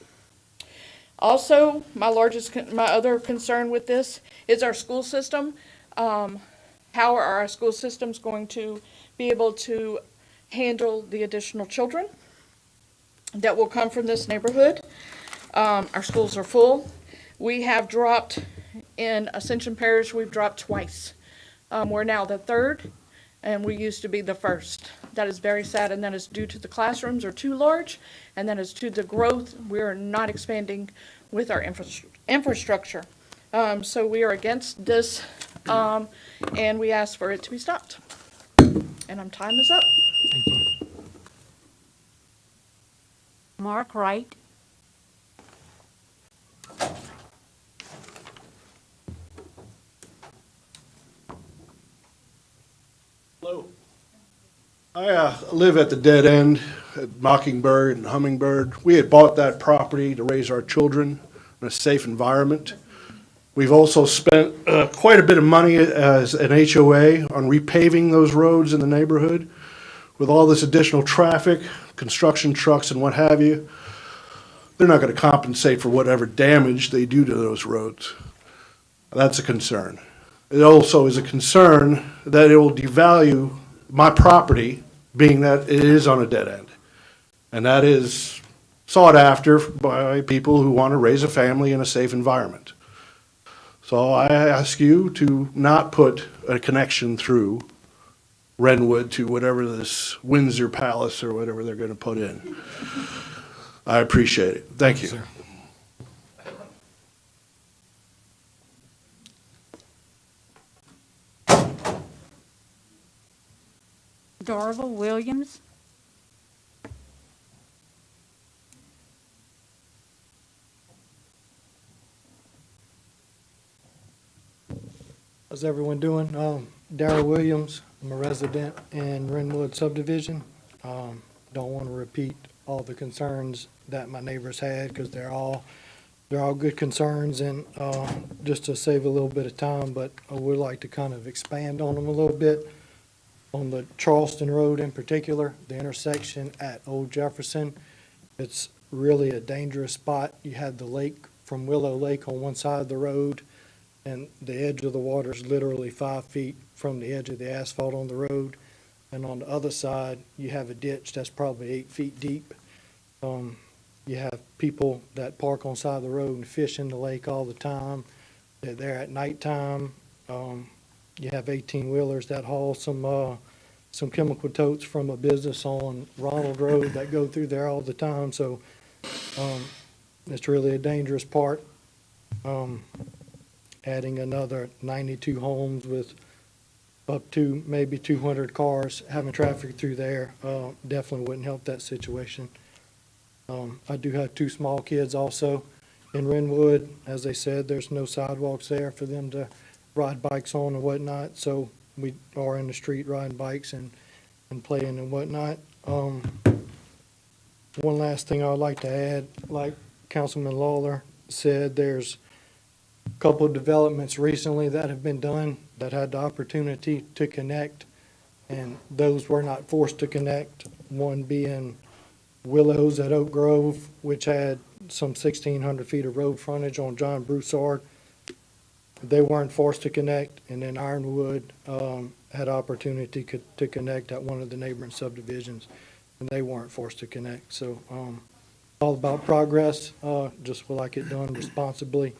Also, my other concern with this is our school system. How are our school systems going to be able to handle the additional children that will come from this neighborhood? Our schools are full. We have dropped in Ascension Parish, we've dropped twice. We're now the 3rd and we used to be the first. That is very sad, and that is due to the classrooms are too large, and that is to the growth. We are not expanding with our infrastructure. So we are against this, and we ask for it to be stopped. And time is up. Thank you. Mark Wright. Hello. I live at the dead end at Mockingbird and Hummingbird. We had bought that property to raise our children in a safe environment. We've also spent quite a bit of money as an HOA on repaving those roads in the neighborhood. With all this additional traffic, construction trucks and what have you, they're not going to compensate for whatever damage they do to those roads. That's a concern. It also is a concern that it will devalue my property, being that it is on a dead end. And that is sought after by people who want to raise a family in a safe environment. So I ask you to not put a connection through Renwood to whatever this Windsor Palace or whatever they're going to put in. I appreciate it. Thank you. Darrell Williams. How's everyone doing? Darrell Williams. I'm a resident in Renwood Subdivision. Don't want to repeat all the concerns that my neighbors had because they're all good concerns, and just to save a little bit of time, but I would like to kind of expand on them a little bit. On the Charleston Road in particular, the intersection at Old Jefferson, it's really a dangerous spot. You had the lake from Willow Lake on one side of the road, and the edge of the water is literally 5 feet from the edge of the asphalt on the road. And on the other side, you have a ditch that's probably 8 feet deep. You have people that park on the side of the road and fish in the lake all the time. They're there at nighttime. You have 18-wheelers that haul some chemical totes from a business on Ronald Road that go through there all the time. So it's really a dangerous part. Adding another 92 homes with up to maybe 200 cars having traffic through there definitely wouldn't help that situation. I do have 2 small kids also in Renwood. As they said, there's no sidewalks there for them to ride bikes on and whatnot, so we are in the street riding bikes and playing and whatnot. One last thing I would like to add, like Councilman Lawler said, there's a couple of developments recently that have been done that had the opportunity to connect, and those were not forced to connect. One being Willows at Oak Grove, which had some 1,600 feet of road frontage on John Broussard. They weren't forced to connect, and then Ironwood had opportunity to connect at one of the neighboring subdivisions, and they weren't forced to connect. So all about progress, just would like it done responsibly,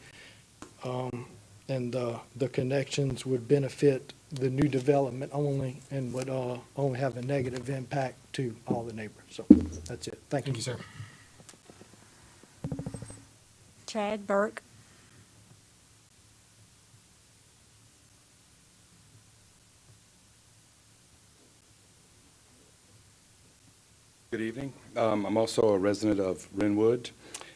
and the connections would benefit the new development only and would only have a negative impact to all the neighbors. So that's it. Thank you. Thank you, sir. Chad Burke. Good evening. I'm also a resident of Renwood,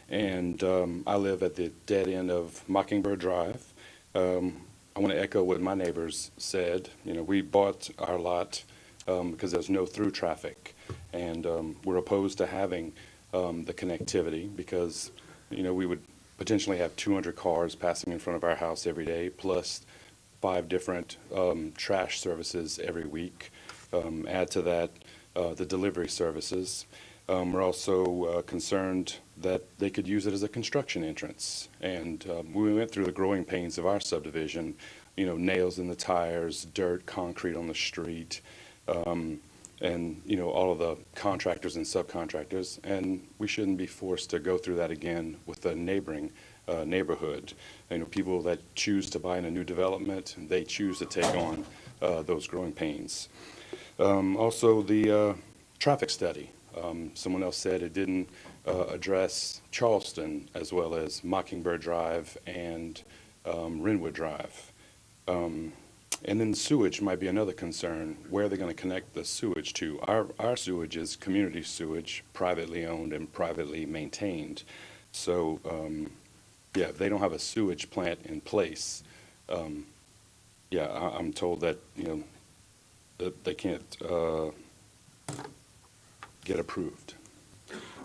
and I live at the dead end of Mockingbird Drive. I want to echo what my neighbors said. You know, we bought our lot because there's no through traffic, and we're opposed to having the connectivity because, you know, we would potentially have 200 cars passing in front of our house every day, plus 5 different trash services every week. Add to that the delivery services. We're also concerned that they could use it as a construction entrance. And we went through the growing pains of our subdivision, you know, nails in the tires, dirt, concrete on the street, and, you know, all of the contractors and subcontractors. And we shouldn't be forced to go through that again with the neighboring neighborhood. You know, people that choose to buy in a new development, they choose to take on those growing pains. Also, the traffic study. Someone else said it didn't address Charleston as well as Mockingbird Drive and Renwood Drive. And then sewage might be another concern. Where are they going to connect the sewage to? Our sewage is community sewage, privately owned and privately maintained. So, yeah, if they don't have a sewage plant in place, yeah, I'm told that, you know, that they can't get approved.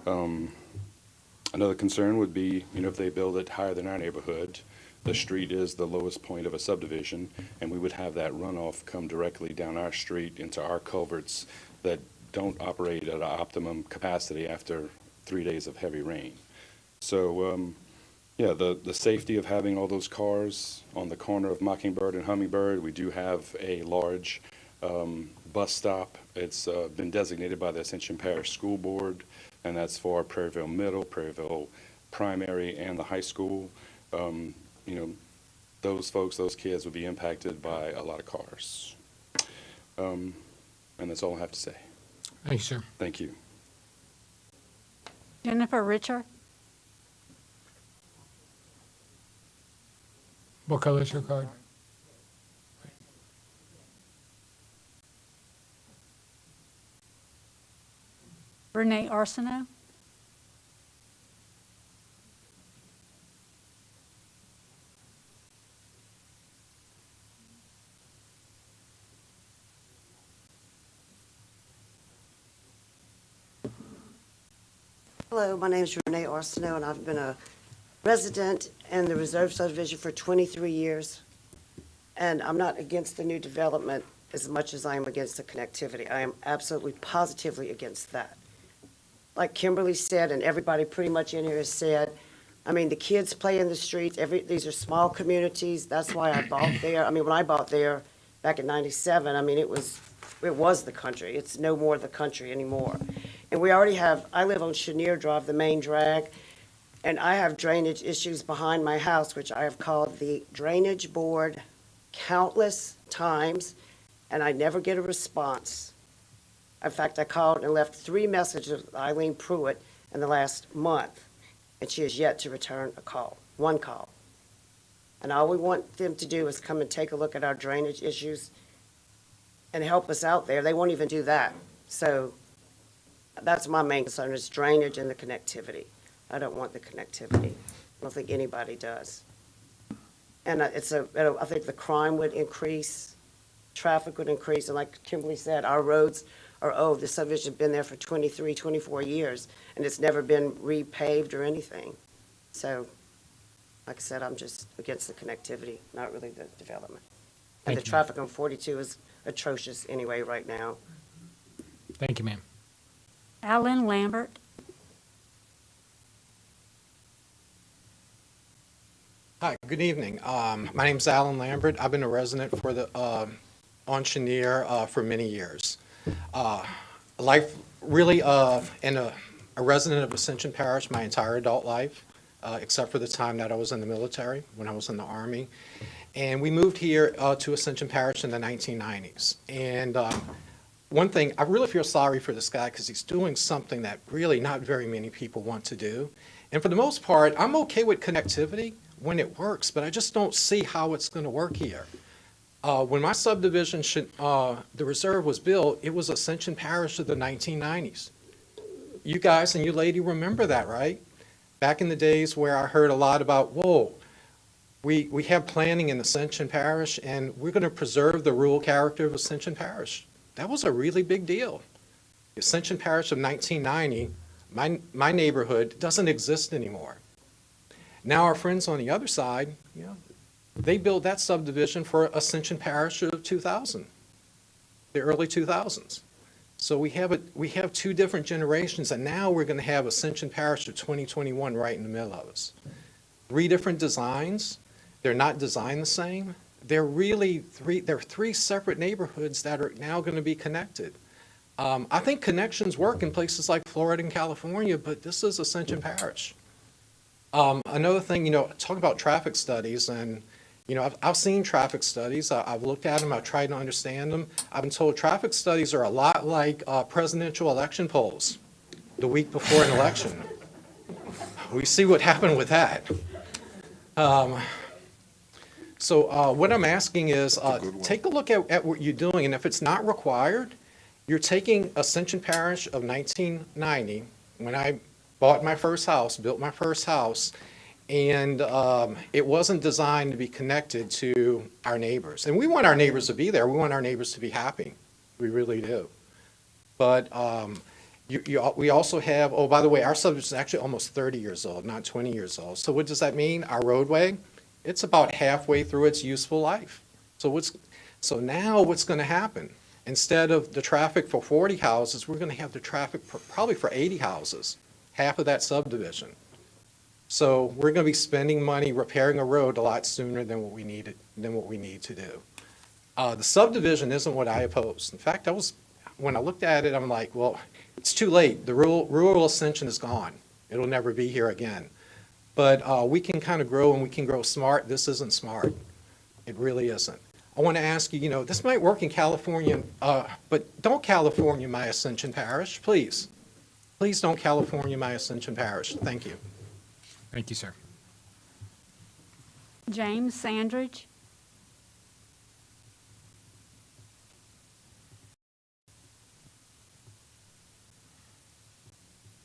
Another concern would be, you know, if they build it higher than our neighborhood, the street is the lowest point of a subdivision, and we would have that runoff come directly down our street into our culverts that don't operate at an optimum capacity after 3 days of heavy rain. So, yeah, the safety of having all those cars on the corner of Mockingbird and Hummingbird, we do have a large bus stop. It's been designated by the Ascension Parish School Board, and that's for Prairieville Middle, Prairieville Primary, and the high school. You know, those folks, those kids would be impacted by a lot of cars. And that's all I have to say. Thank you, sir. Thank you. Jennifer Richard. What color is your card? Renee Arsenault. Hello, my name is Renee Arsenault, and I've been a resident in the Reserve Subdivision for 23 years. And I'm not against the new development as much as I am against the connectivity. I am absolutely positively against that. Like Kimberly said, and everybody pretty much in here has said, I mean, the kids play in the streets. These are small communities. That's why I bought there. I mean, when I bought there back in '97, I mean, it was the country. It's no more the country anymore. And we already have, I live on Chenier Drive, the main drag, and I have drainage issues behind my house, which I have called the drainage board countless times, and I never get a response. In fact, I called and left 3 messages with Eileen Pruitt in the last month, and she has yet to return a call, 1 call. And all we want them to do is come and take a look at our drainage issues and help us out there. They won't even do that. So that's my main concern, is drainage and the connectivity. I don't want the connectivity. I don't think anybody does. And I think the crime would increase, traffic would increase, and like Kimberly said, our roads are old. The subdivision's been there for 23, 24 years, and it's never been repaved or anything. So, like I said, I'm just against the connectivity, not really the development. And the traffic on 42 is atrocious anyway right now. Thank you, ma'am. Alan Lambert. Hi, good evening. My name's Alan Lambert. I've been a resident for the on Chenier for many years. Life really, and a resident of Ascension Parish my entire adult life, except for the time that I was in the military, when I was in the Army. And we moved here to Ascension Parish in the 1990s. And one thing, I really feel sorry for this guy because he's doing something that really not very many people want to do. And for the most part, I'm okay with connectivity when it works, but I just don't see how it's going to work here. When my subdivision, the reserve was built, it was Ascension Parish of the 1990s. You guys and you lady remember that, right? Back in the days where I heard a lot about, whoa, we have planning in Ascension Parish and we're going to preserve the rural character of Ascension Parish. That was a really big deal. The Ascension Parish of 1990, my neighborhood doesn't exist anymore. Now our friends on the other side, you know, they built that subdivision for Ascension Parish of 2000, the early 2000s. So we have 2 different generations, and now we're going to have Ascension Parish of 2021 right in the middle of us. 3 different designs. They're not designed the same. They're really 3 separate neighborhoods that are now going to be connected. I think connections work in places like Florida and California, but this is Ascension Parish. Another thing, you know, talk about traffic studies, and You know, I've seen traffic studies. I've looked at them. I've tried to understand them. I've been told traffic studies are a lot like presidential election polls the week before an election. We see what happened with that. So what I'm asking is, take a look at what you're doing, and if it's not required, you're taking Ascension Parish of 1990, when I bought my first house, built my first house, and it wasn't designed to be connected to our neighbors. And we want our neighbors to be there. We want our neighbors to be happy. We really do. But we also have, oh, by the way, our subdivision is actually almost 30 years old, not 20 years old. So what does that mean? Our roadway, it's about halfway through its useful life. So now what's going to happen? Instead of the traffic for 40 houses, we're going to have the traffic probably for 80 houses, half of that subdivision. So we're going to be spending money repairing a road a lot sooner than what we need to do. The subdivision isn't what I opposed. In fact, when I looked at it, I'm like, well, it's too late. The rural Ascension is gone. It'll never be here again. But we can kind of grow, and we can grow smart. This isn't smart. It really isn't. I want to ask you, this might work in California, but don't California my Ascension Parish, please. Please don't California my Ascension Parish. Thank you. Thank you, sir. James Sandridge.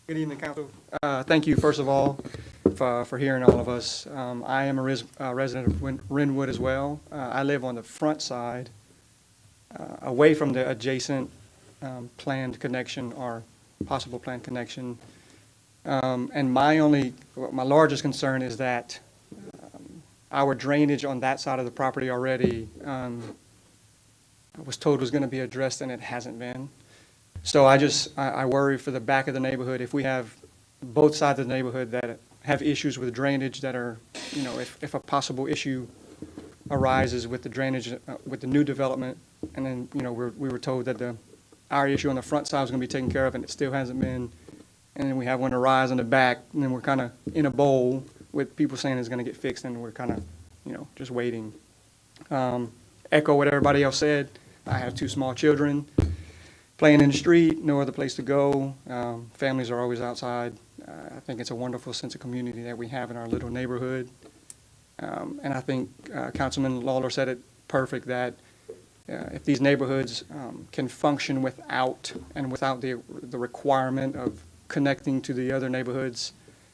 Good evening, Council. Thank you, first of all, for hearing all of us. I am a resident of Renwood as well. I live on the front side, away from the adjacent planned connection or possible planned connection. And my largest concern is that our drainage on that side of the property already, I was told was going to be addressed, and it hasn't been. So I worry for the back of the neighborhood. If we have both sides of the neighborhood that have issues with drainage that are, if a possible issue arises with the drainage, with the new development, and then, we were told that our issue on the front side was going to be taken care of, and it still hasn't been. And then we have one arise on the back, and then we're kind of in a bowl with people saying it's going to get fixed, and we're kind of, just waiting. Echo what everybody else said. I have 2 small children playing in the street, no other place to go. Families are always outside. I think it's a wonderful sense of community that we have in our little neighborhood. And I think Councilman Lawler said it perfect, that if these neighborhoods can function without the requirement of connecting to the other neighborhoods,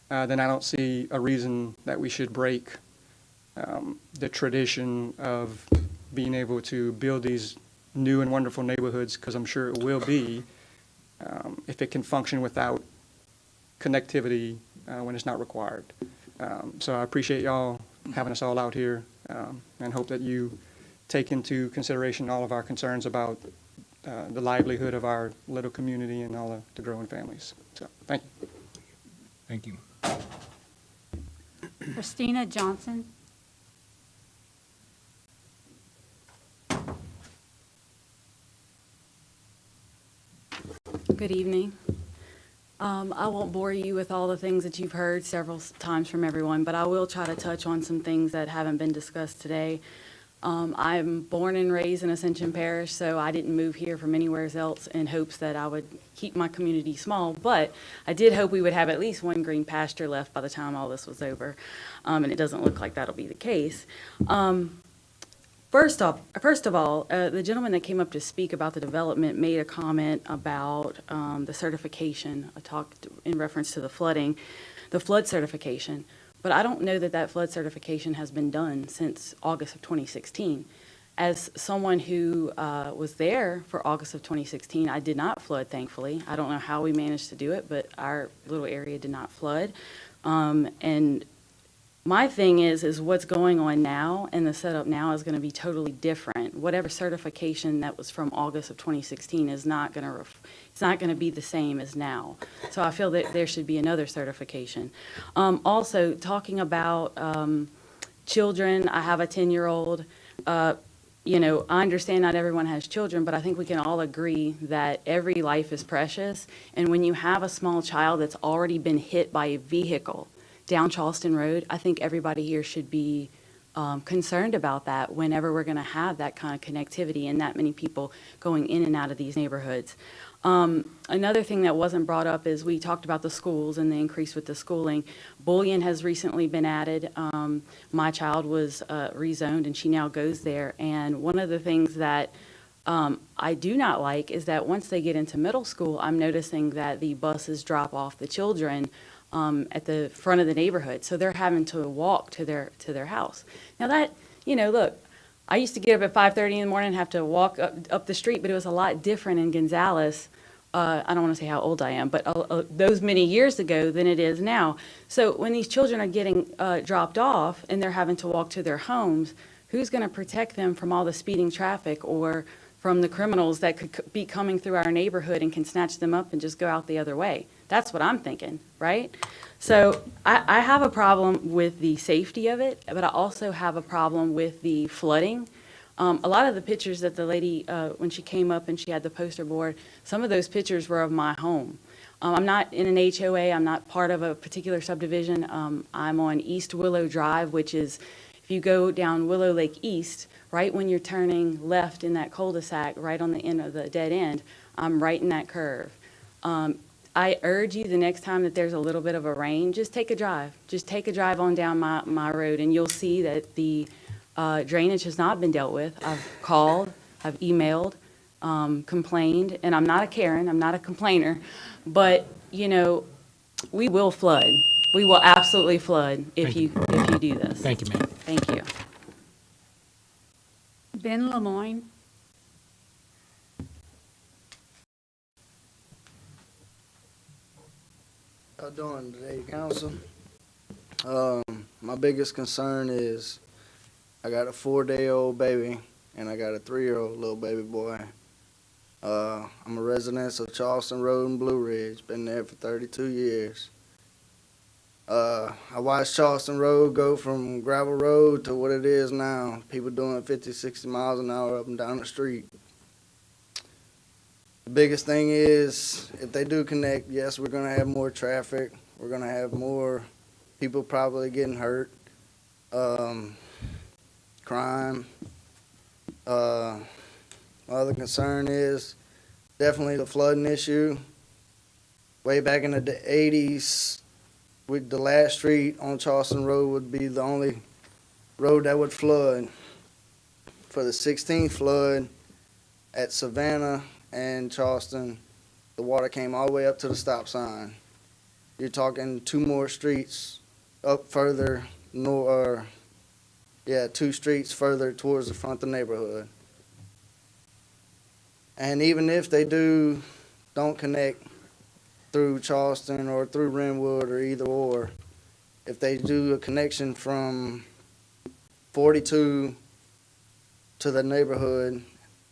then I don't see a reason that we should break the tradition of being able to build these new and wonderful neighborhoods, because I'm sure it will be, if it can function without connectivity when it's not required. So I appreciate y'all having us all out here, and hope that you take into consideration all of our concerns about the livelihood of our little community and all the growing families. So, thank you. Thank you. Christina Johnson. Good evening. I won't bore you with all the things that you've heard several times from everyone, but I will try to touch on some things that haven't been discussed today. I'm born and raised in Ascension Parish, so I didn't move here from anywhere else in hopes that I would keep my community small, but I did hope we would have at least one green pasture left by the time all this was over, and it doesn't look like that'll be the case. First of all, the gentleman that came up to speak about the development made a comment about the certification. I talked in reference to the flooding, the flood certification. But I don't know that that flood certification has been done since August of 2016. As someone who was there for August of 2016, I did not flood, thankfully. I don't know how we managed to do it, but our little area did not flood. And my thing is what's going on now, and the setup now is going to be totally different. Whatever certification that was from August of 2016 is not going to it's not going to be the same as now. So I feel that there should be another certification. Also, talking about children, I have a 10-year-old. I understand not everyone has children, but I think we can all agree that every life is precious. And when you have a small child that's already been hit by a vehicle down Charleston Road, I think everybody here should be concerned about that whenever we're going to have that kind of connectivity and that many people going in and out of these neighborhoods. Another thing that wasn't brought up is we talked about the schools and the increase with the schooling. Bullion has recently been added. My child was rezoned and she now goes there. And one of the things that I do not like is that once they get into middle school, I'm noticing that the buses drop off the children at the front of the neighborhood. So they're having to walk to their house. Now that, look, I used to get up at 5:30 in the morning and have to walk up the street, but it was a lot different in Gonzales. I don't want to say how old I am, but those many years ago than it is now. So when these children are getting dropped off and they're having to walk to their homes, who's going to protect them from all the speeding traffic or from the criminals that could be coming through our neighborhood and can snatch them up and just go out the other way? That's what I'm thinking, right? So I have a problem with the safety of it, but I also have a problem with the flooding. A lot of the pictures that the lady, when she came up and she had the poster board, some of those pictures were of my home. I'm not in an HOA. I'm not part of a particular subdivision. I'm on East Willow Drive, which is, if you go down Willow Lake East, right when you're turning left in that cul-de-sac, right on the end of the dead end, I'm right in that curve. I urge you the next time that there's a little bit of a rain, just take a drive. Just take a drive on down my road and you'll see that the drainage has not been dealt with. I've called, I've emailed, complained, and I'm not a Karen, I'm not a complainer, but, we will flood. We will absolutely flood if you do this. Thank you, ma'am. Thank you. Ben Lemoyne. How doing today, council? My biggest concern is I got a 4-day-old baby and I got a 3-year-old little baby boy. I'm a resident of Charleston Road and Blue Ridge, been there for 32 years. I watched Charleston Road go from gravel road to what it is now. People doing 50, 60 miles an hour up and down the street. The biggest thing is, if they do connect, yes, we're gonna have more traffic. We're gonna have more people probably getting hurt. Crime. My other concern is definitely the flooding issue. Way back in the 80s, the last street on Charleston Road would be the only road that would flood. For the 16th flood at Savannah and Charleston, the water came all the way up to the stop sign. You're talking 2 more streets up further, 2 streets further towards the front of the neighborhood. And even if they don't connect through Charleston or through Renwood or either or, if they do a connection from 42 to the neighborhood,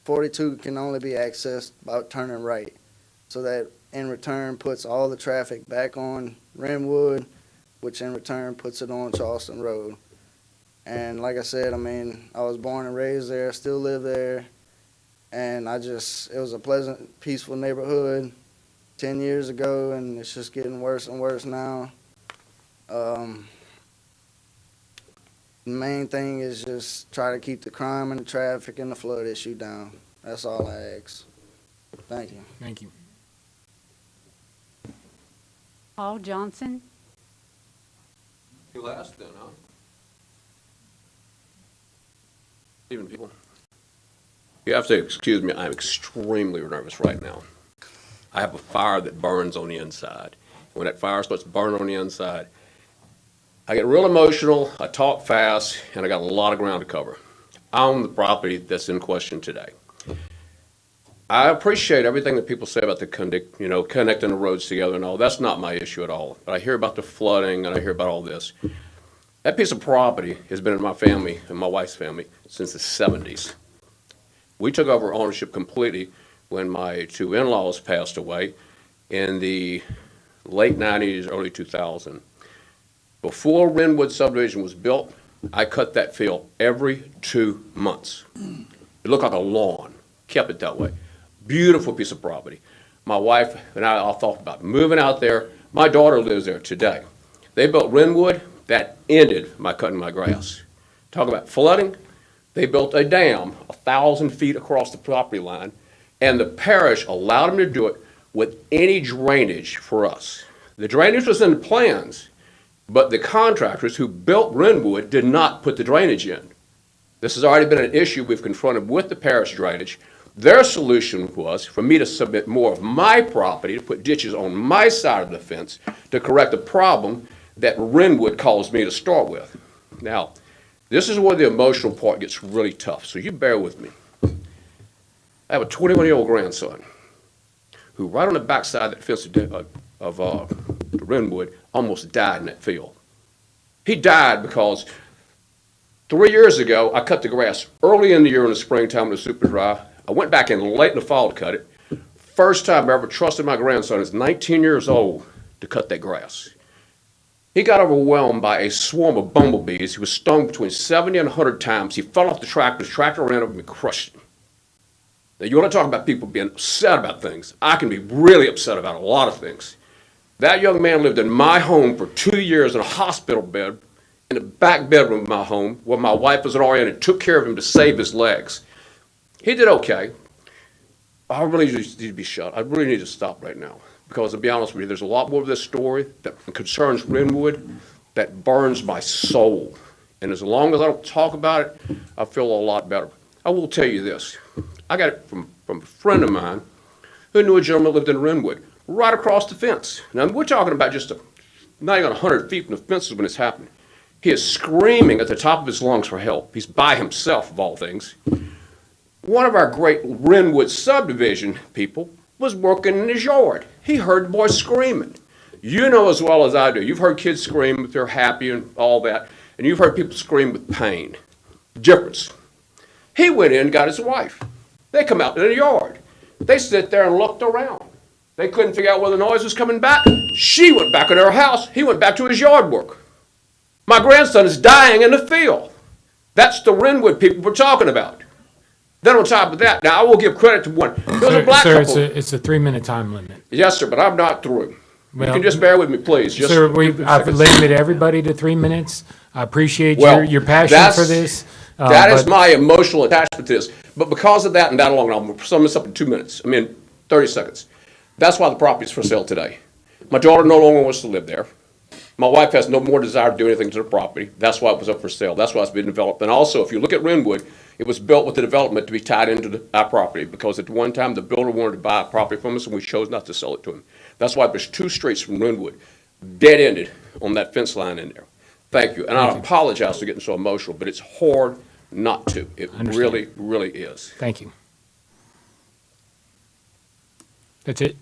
42 can only be accessed by turning right. So that in return puts all the traffic back on Renwood, which in return puts it on Charleston Road. And like I said, I was born and raised there, still live there. And it was a pleasant, peaceful neighborhood 10 years ago, and it's just getting worse and worse now. The main thing is just try to keep the crime and the traffic and the flood issue down. That's all I ask. Thank you. Thank you. Paul Johnson. You last then, huh? Even people. You have to excuse me, I'm extremely nervous right now. I have a fire that burns on the inside. When that fire starts burning on the inside, I get real emotional, I talk fast, and I got a lot of ground to cover. I own the property that's in question today. I appreciate everything that people say about the connecting the roads together and all. That's not my issue at all. But I hear about the flooding and I hear about all this. That piece of property has been in my family and my wife's family since the 70s. We took over ownership completely when my 2 in-laws passed away in the late 90s, early 2000. Before Renwood Subdivision was built, I cut that field every 2 months. It looked like a lawn, kept it that way. Beautiful piece of property. My wife and I all thought about moving out there. My daughter lives there today. They built Renwood, that ended my cutting my grass. Talk about flooding, they built a dam 1,000 feet across the property line, and the parish allowed them to do it with any drainage for us. The drainage was in the plans, but the contractors who built Renwood did not put the drainage in. This has already been an issue we've confronted with the parish drainage. Their solution was for me to submit more of my property, to put ditches on my side of the fence to correct the problem that Renwood caused me to start with. Now, this is where the emotional part gets really tough, so you bear with me. I have a 21-year-old grandson who right on the backside of that fence of Renwood almost died in that field. He died because 3 years ago, I cut the grass early in the year in the springtime when it was super dry. I went back in late in the fall to cut it. First time I ever trusted my grandson, who's 19 years old, to cut that grass. He got overwhelmed by a swarm of bumblebees. He was stung between 70 and 100 times. He fell off the tractor. His tractor ran over him and crushed him. Now, you want to talk about people being upset about things. I can be really upset about a lot of things. That young man lived in my home for 2 years in a hospital bed in the back bedroom of my home where my wife was an RN and took care of him to save his legs. He did okay. I really just need to be shut. I really need to stop right now. Because to be honest with you, there's a lot more of this story that concerns Renwood that burns my soul. And as long as I don't talk about it, I feel a lot better. I will tell you this. I got it from a friend of mine who knew a gentleman who lived in Renwood, right across the fence. Now, we're talking about just not even 100 feet from the fences when it's happening. He is screaming at the top of his lungs for help. He's by himself, of all things. One of our great Renwood subdivision people was working in his yard. He heard the boy screaming. You know as well as I do. You've heard kids scream if they're happy and all that, and you've heard people scream with pain. Difference. He went in and got his wife. They come out in the yard. They sit there and looked around. They couldn't figure out where the noise was coming back. She went back in her house. He went back to his yard work. My grandson is dying in the field. That's the Renwood people we're talking about. Then on top of that, now I will give credit to one. There was a black Sir, couple. it's a 3-minute time limit. Yes, sir, but I'm not through. Well, you can just bear with me, please. Just Sir, a few I've seconds. limited everybody to 3 minutes. I appreciate Well, your passion that's- for this. That is but- my emotional attachment to this. But because of that and that alone, I'll sum this up in 2 minutes. 30 seconds. That's why the property is for sale today. My daughter no longer wants to live there. My wife has no more desire to do anything to the property. That's why it was up for sale. That's why it's been developed. And also, if you look at Renwood, it was built with the development to be tied into our property because at one time the builder wanted to buy a property from us and we chose not to sell it to him. That's why there's 2 streets from Renwood, dead-ended on that fence line in there. Thank you. And I apologize for getting so emotional, but it's hard not to. It really, really is. Thank you. That's it?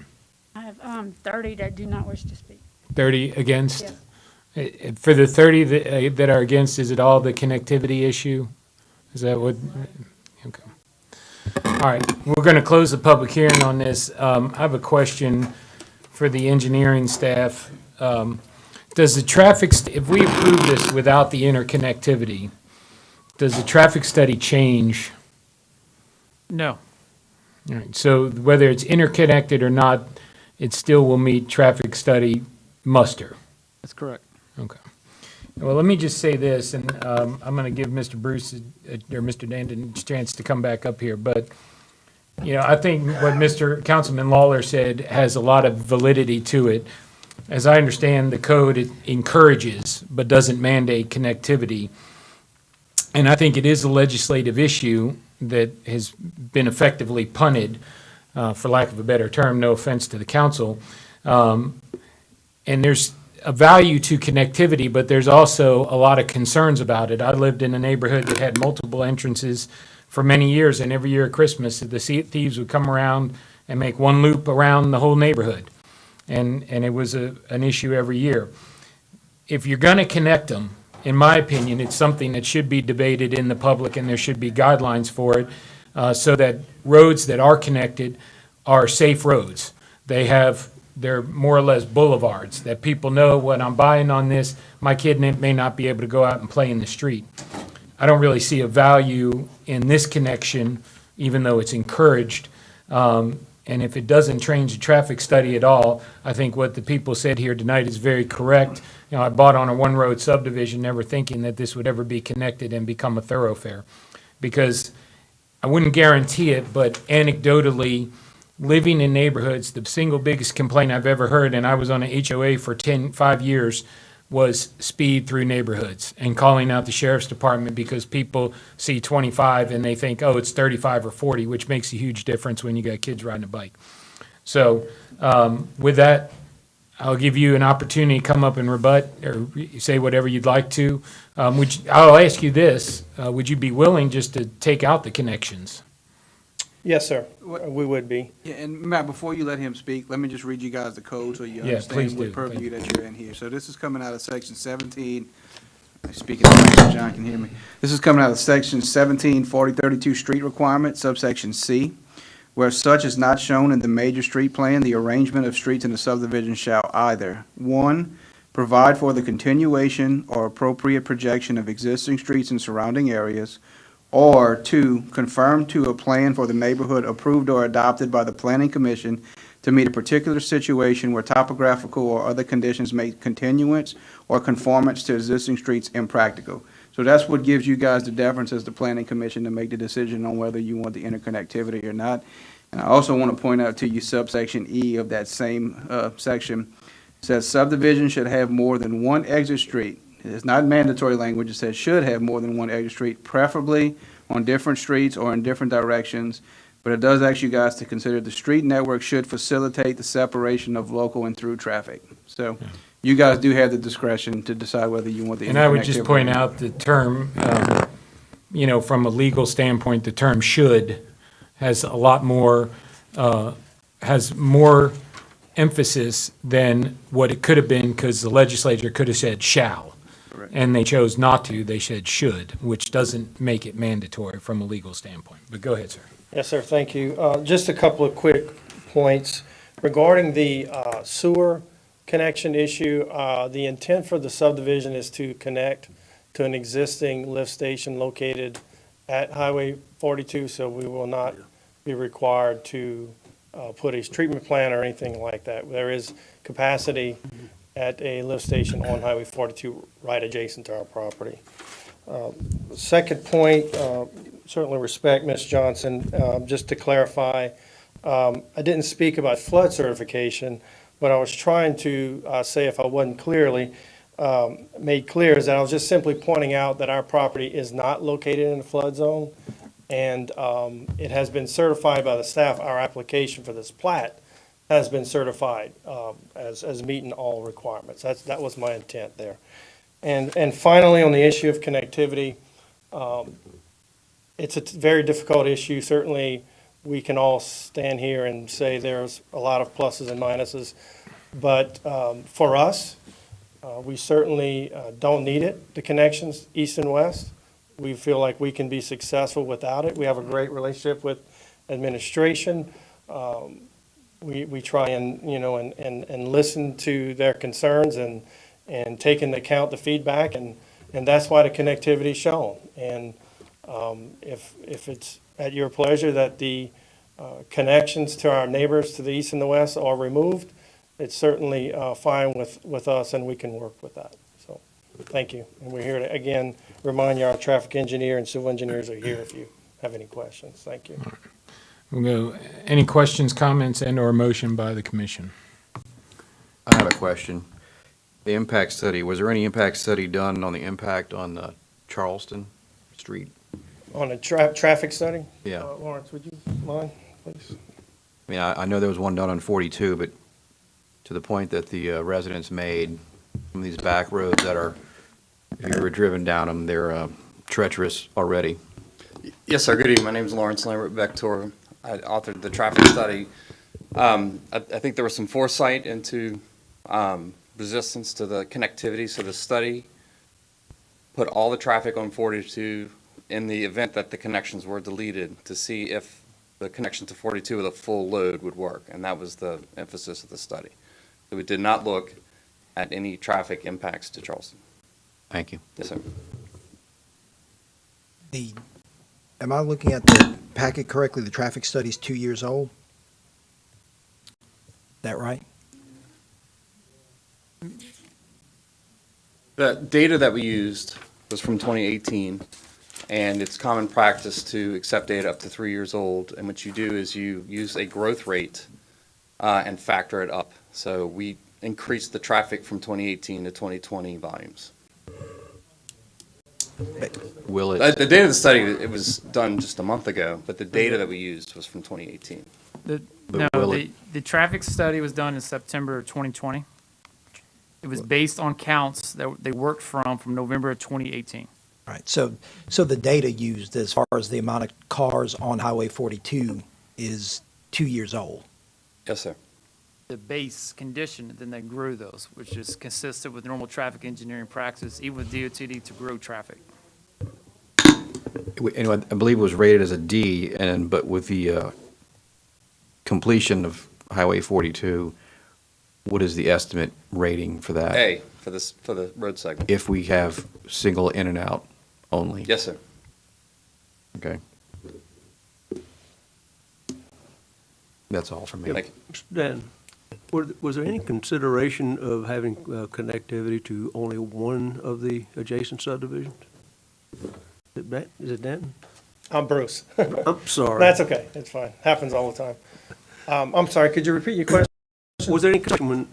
I have 30 that do not wish to speak. 30 against? For the 30 that are against, is it all the connectivity issue? Is that what? Okay. All right, we're going to close the public hearing on this. I have a question for the engineering staff. Does the traffic, if we approve this without the interconnectivity, does the traffic study change? No. All right, so whether it's interconnected or not, it still will meet traffic study muster? That's correct. Okay. Well, let me just say this, and I'm going to give Mr. Bruce or Mr. Dandon a chance to come back up here. But, you know, I think what Mr. Councilman Lawler said has a lot of validity to it. As I understand, the code it encourages but doesn't mandate connectivity. And I think it is a legislative issue that has been effectively punted, for lack of a better term, no offense to the council. And there's a value to connectivity, but there's also a lot of concerns about it. I lived in a neighborhood that had multiple entrances for many years, and every year at Christmas, the thieves would come around and make one loop around the whole neighborhood. And it was an issue every year. If you're going to connect them, in my opinion, it's something that should be debated in the public, and there should be guidelines for it, so that roads that are connected are safe roads. They're more or less boulevards, that people know when I'm buying on this, my kid may not be able to go out and play in the street. I don't really see a value in this connection, even though it's encouraged. And if it doesn't change the traffic study at all, I think what the people said here tonight is very correct. You know, I bought on a one-road subdivision, never thinking that this would ever be connected and become a thoroughfare. Because I wouldn't guarantee it, but anecdotally, living in neighborhoods, the single biggest complaint I've ever heard, and I was on an HOA for 5 years, was speed through neighborhoods and calling out the sheriff's department because people see 25 and they think, oh, it's 35 or 40, which makes a huge difference when you got kids riding a bike. So with that, I'll give you an opportunity to come up and rebut or say whatever you'd like to. I'll ask you this, would you be willing just to take out the connections? Yes, sir. We would be. Yeah, and Matt, before you let him speak, let me just read you guys the code so you Yeah, please understand do. what purview that you're in here. So this is coming out of section 17, speaking so John can hear me. This is coming out of section 17, 4032 street requirement, subsection C, where such is not shown in the major street plan, the arrangement of streets in the subdivision shall either, 1, provide for the continuation or appropriate projection of existing streets in surrounding areas, or 2, confirm to a plan for the neighborhood approved or adopted by the planning commission to meet a particular situation where topographical or other conditions make continuance or conformance to existing streets impractical. So that's what gives you guys the deference as the planning commission to make the decision on whether you want the interconnectivity or not. And I also want to point out to you subsection E of that same section says subdivision should have more than one exit street. It's not mandatory language. It says should have more than one exit street, preferably on different streets or in different directions. But it does ask you guys to consider the street network should facilitate the separation of local and through traffic. So you guys do have the discretion to decide whether you want the interconnectivity. And I would just point out the term, you know, from a legal standpoint, the term should has a lot more, has more emphasis than what it could have been because the legislature could have said shall. Correct. And they chose not to, they said should, which doesn't make it mandatory from a legal standpoint. But go ahead, sir. Yes, sir, thank you. Just a couple of quick points. Regarding the sewer connection issue, the intent for the subdivision is to connect to an existing lift station located at Highway 42, so we will not be required to put a treatment plant or anything like that. There is capacity at a lift station on Highway 42 right adjacent to our property. Second point, certainly respect Ms. Johnson. Just to clarify, I didn't speak about flood certification. What I was trying to say, if I wasn't clearly made clear, is that I was just simply pointing out that our property is not located in a flood zone, and it has been certified by the staff. Our application for this plat has been certified as meeting all requirements. That was my intent there. And finally, on the issue of connectivity, it's a very difficult issue. Certainly, we can all stand here and say there's a lot of pluses and minuses. But for us, we certainly don't need it, the connections east and west. We feel like we can be successful without it. We have a great relationship with administration. We try and, you know, and listen to their concerns and take into account the feedback, and that's why the connectivity is shown. And if it's at your pleasure that the connections to our neighbors to the east and the west are removed, it's certainly fine with us, and we can work with that. So, thank you. And we're here to, again, remind you our traffic engineer and civil engineers are here if you have any questions. Thank you. We'll go, any questions, comments, and/or motion by the commission? I have a question. The impact study, was there any impact study done on the impact on Charleston Street? On a traffic study? Yeah. Lawrence, would you mind, please? I mean, I know there was one done on 42, but to the point that the residents made, some of these back roads that are, if you were driven down them, they're treacherous already. Yes, sir. Good evening. My name is Lawrence Lambert, Vector. I authored the traffic study. I think there was some foresight into resistance to the connectivity, so the study put all the traffic on 42 in the event that the connections were deleted to see if the connection to 42 with a full load would work, and that was the emphasis of the study. So we did not look at any traffic impacts to Charleston. Thank you. Yes, sir. Am I looking at the packet correctly? The traffic study is 2 years old? that right? The data that we used was from 2018, and it's common practice to accept data up to 3 years old. And what you do is you use a growth rate and factor it up. So we increased the traffic from 2018 to 2020 volumes. Will it? The data of the study, it was done just a month ago, but the data that we used was from 2018. The traffic study was done in September of 2020. It was based on counts that they worked from November of 2018. Right. So the data used as far as the amount of cars on Highway 42 is 2 years old. Yes, sir. The base condition, then they grew those, which is consistent with normal traffic engineering practice, even with DOTD, to grow traffic. I believe it was rated as a D, but with the completion of Highway 42, what is the estimate rating for that? A, for the road segment. If we have single in and out only? Yes, sir. Okay. That's all from me. Thank you. Dan, was there any consideration of having connectivity to only one of the adjacent subdivisions? Is it Denton? I'm Bruce. I'm sorry. That's okay. It's fine. Happens all the time. I'm sorry. Could you repeat your question? Was there any question when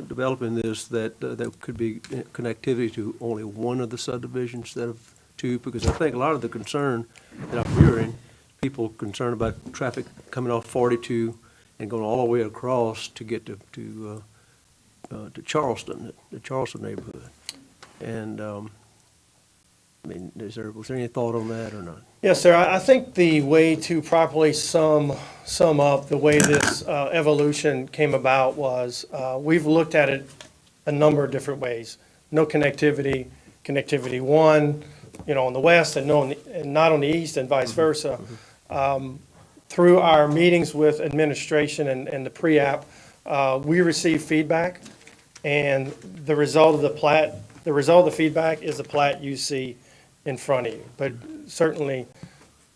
developing this that there could be connectivity to only one of the subdivisions instead of two? Because I think a lot of the concern that I'm hearing, people concerned about traffic coming off 42 and going all the way across to get to Charleston, the Charleston neighborhood. And I mean, was there any thought on that or not? Yes, sir. I think the way to properly sum up the way this evolution came about was, we've looked at it a number of different ways. No connectivity, connectivity one, on the west and not on the east and vice versa. Through our meetings with administration and the pre-app, we received feedback, and the result of the feedback is the plat you see in front of you. But certainly,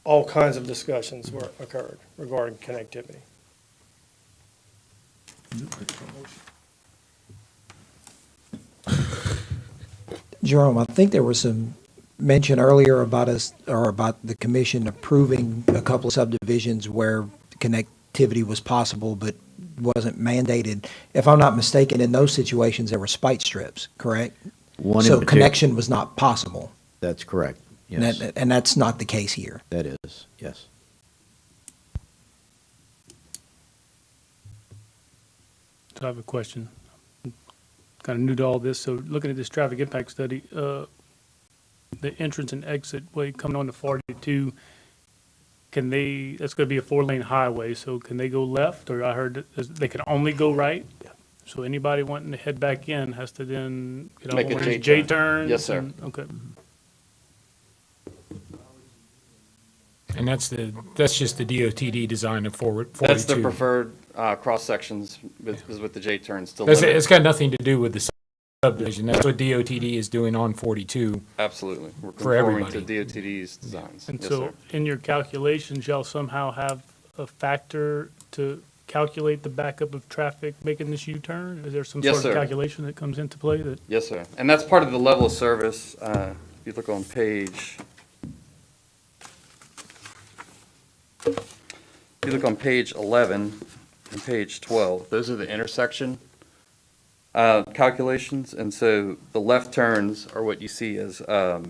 all kinds of discussions occurred regarding connectivity. Jerome, I think there was some mention earlier about the commission approving a couple of subdivisions where connectivity was possible but wasn't mandated. If I'm not mistaken, in those situations, there were spite strips, correct? So connection was not possible. That's correct, yes. And that's not the case here. That is, yes. So I have a question. Kind of new to all this, so looking at this traffic impact study, the entrance and exit way coming on to 42, that's going to be a 4-lane highway, so can they go left? Or I heard that they can only go right? Yeah. So anybody wanting to head back in has to then, make a J-turn? Yes, sir. Okay. And that's just the DOTD design of 42. That's the preferred cross-sections with the J-turns. It's got nothing to do with the subdivision. That's what DOTD is doing on 42. Absolutely. We're for conforming everybody. to DOTD's designs. And Yes, so sir. in your calculations, y'all somehow have a factor to calculate the backup of traffic making this U-turn? Is there some Yes, sort of sir. calculation that comes into play that? Yes, sir. And that's part of the level of service. If you look on page 11 and page 12, those are the intersection calculations. And so the left turns are what you see as the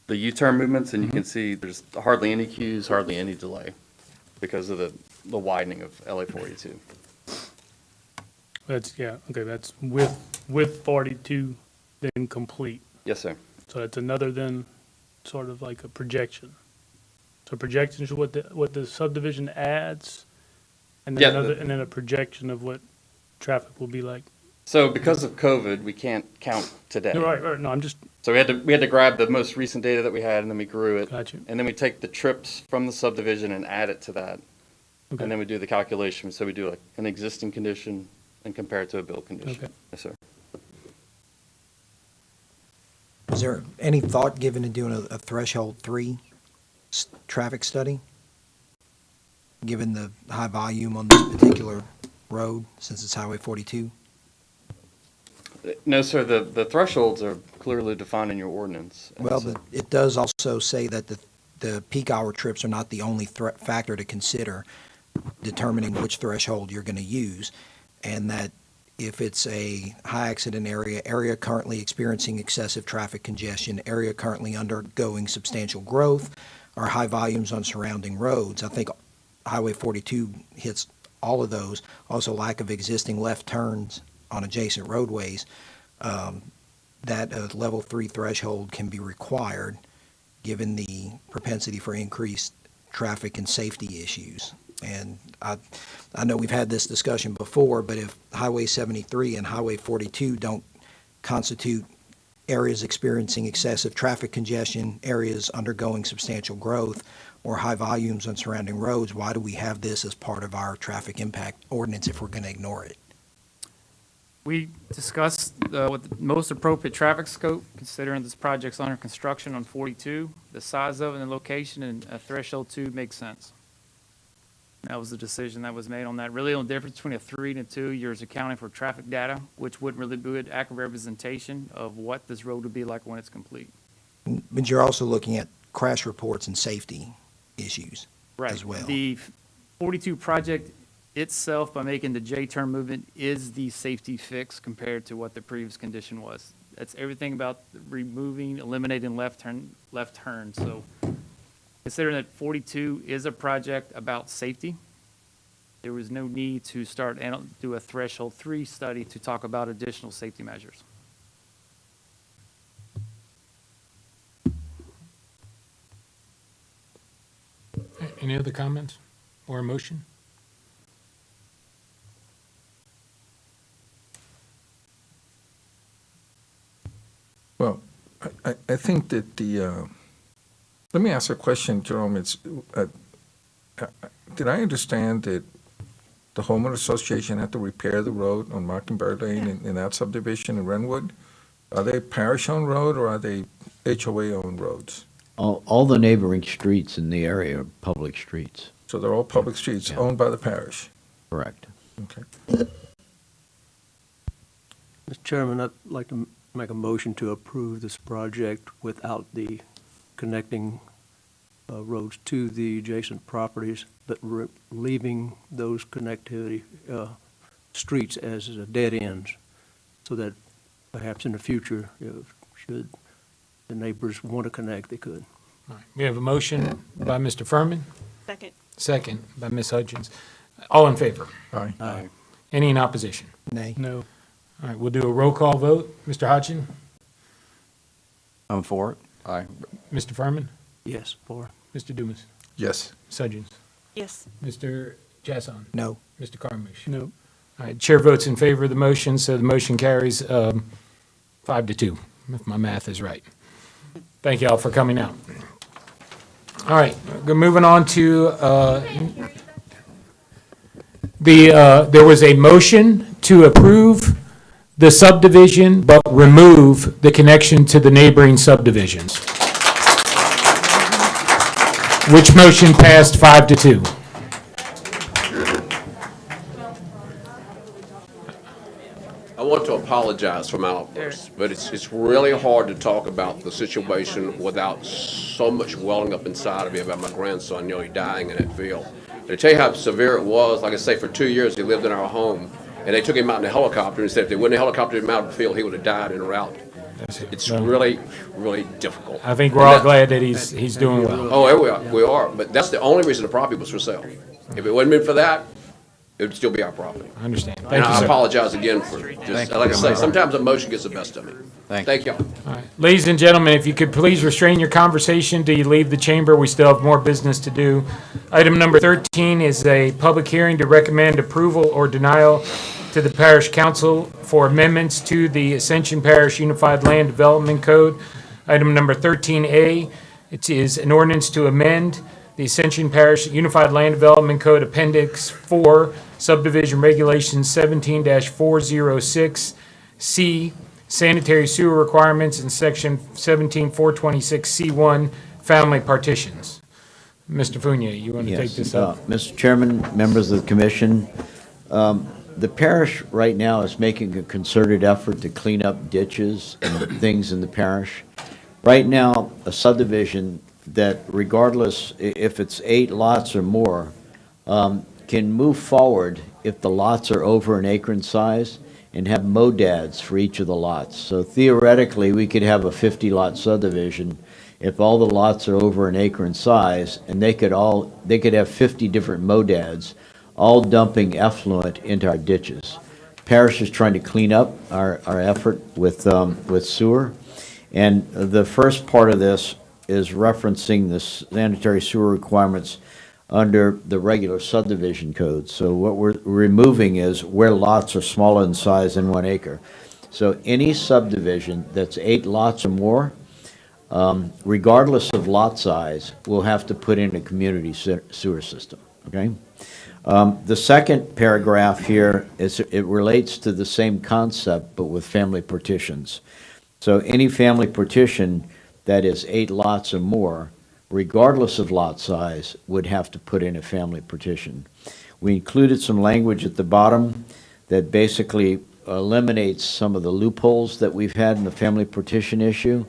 U-turn movements, and you can see there's hardly any queues, hardly any delay because of the widening of LA 42. That's with 42 then complete. Yes, sir. So that's another then sort of like a projection. So projections are what the subdivision adds, and then and then a projection of what traffic will be like. So because of COVID, we can't count today. Right. No, I'm just. So we had to grab the most recent data that we had, and then we grew it. Gotcha. And then we take the trips from the subdivision and add it to that. Okay. And then we do the calculation. So we do like an existing condition and compare it to a build condition. Okay. Yes, sir. Was there any thought given to doing a threshold 3 traffic study? Given the high volume on this particular road, since it's Highway 42? No, sir, the thresholds are clearly defined in your ordinance. And Well, so- but it does also say that the peak hour trips are not the only factor to consider determining which threshold you're going to use, and that if it's a high accident area currently experiencing excessive traffic congestion, area currently undergoing substantial growth, or high volumes on surrounding roads. I think Highway 42 hits all of those. Also, lack of existing left turns on adjacent roadways. That a level 3 threshold can be required, given the propensity for increased traffic and safety issues. And I know we've had this discussion before, but if Highway 73 and Highway 42 don't constitute areas experiencing excessive traffic congestion, areas undergoing substantial growth, or high volumes on surrounding roads, why do we have this as part of our traffic impact ordinance if we're going to ignore it? We discussed what the most appropriate traffic scope, considering this project's under construction on 42, the size of it and the location, and a threshold 2 makes sense. That was the decision that was made on that. Really, the only difference between a 3 and a 2, you're just accounting for traffic data, which wouldn't really be an accurate representation of what this road would be like when it's complete. But you're also looking at crash reports and safety issues as well. The 42 project itself, by making the J-turn movement, is the safety fix compared to what the previous condition was. That's everything about eliminating left turn. So considering that 42 is a project about safety, there was no need to do a threshold 3 study to talk about additional safety measures. Any other comments or a motion? Well, I think that let me ask a question, Jerome. Did I understand that the homeowner association had to repair the road on Mockingbird Lane in that subdivision in Renwood? Are they parish-owned road or are they HOA-owned roads? All the neighboring streets in the area are public streets. So they're all public streets owned by the parish? Correct. Okay. Mr. Chairman, I'd like to make a motion to approve this project without the connecting roads to the adjacent properties, but leaving those connectivity streets as dead ends, so that perhaps in the future, should the neighbors want to connect, they could. All right. We have a motion by Mr. Furman, Second. second by Ms. Hudgens. All in favor? Aye. Aye. Any in opposition? Nay. No. All right, we'll do a roll call vote. Mr. Hodgson? I'm for it. Aye. Mr. Furman? Yes, for. Mr. Dumas? Yes. Ms. Hudgens? Yes. Mr. Jasson? No. Mr. Carmush? No. All right, chair votes in favor of the motion, so the motion carries 5-2, if my math is right. Thank you all for coming out. All right, moving on to there was a motion to approve the subdivision but remove the connection to the neighboring subdivisions. Which motion passed 5-2? I want to apologize for my outburst, but it's really hard to talk about the situation without so much welling up inside of me about my grandson nearly dying in that field. To tell you how severe it was, like I say, for 2 years he lived in our home, and they took him out in a helicopter and said if they wouldn't have helicoptered him out of the field, he would have died en route. It's really, really difficult. I think we're all glad that he's doing well. Oh, we are, but that's the only reason the property was for sale. If it wasn't been for that, it would still be our property. I understand. And Thank you, I sir. apologize again for just, like I say, sometimes emotion gets the best of me. Thank you. All right. Ladies and gentlemen, if you could please restrain your conversation till you leave the chamber. We still have more business to do. Item number 13 is a public hearing to recommend approval or denial to the Parish Council for amendments to the Ascension Parish Unified Land Development Code. Item number 13A, it is an ordinance to amend the Ascension Parish Unified Land Development Code Appendix 4, Subdivision Regulations 17-406C, sanitary sewer requirements, and Section 17-426C1, family partitions. Mr. Funia, you want to take this up? Mr. Chairman, members of the commission, The parish right now is making a concerted effort to clean up ditches and things in the parish. Right now, a subdivision that regardless if it's 8 lots or more, can move forward if the lots are over an acre in size and have modads for each of the lots. So theoretically, we could have a 50-lot subdivision if all the lots are over an acre in size, and they could have 50 different modads, all dumping effluent into our ditches. Parish is trying to clean up our effort with sewer. And the first part of this is referencing the sanitary sewer requirements under the regular subdivision code. So what we're removing is where lots are smaller in size than 1 acre. So any subdivision that's 8 lots or more, regardless of lot size, will have to put in a community sewer system, okay? The second paragraph here it relates to the same concept, but with family partitions. So any family partition that is 8 lots or more, regardless of lot size, would have to put in a family partition. We included some language at the bottom that basically eliminates some of the loopholes that we've had in the family partition issue,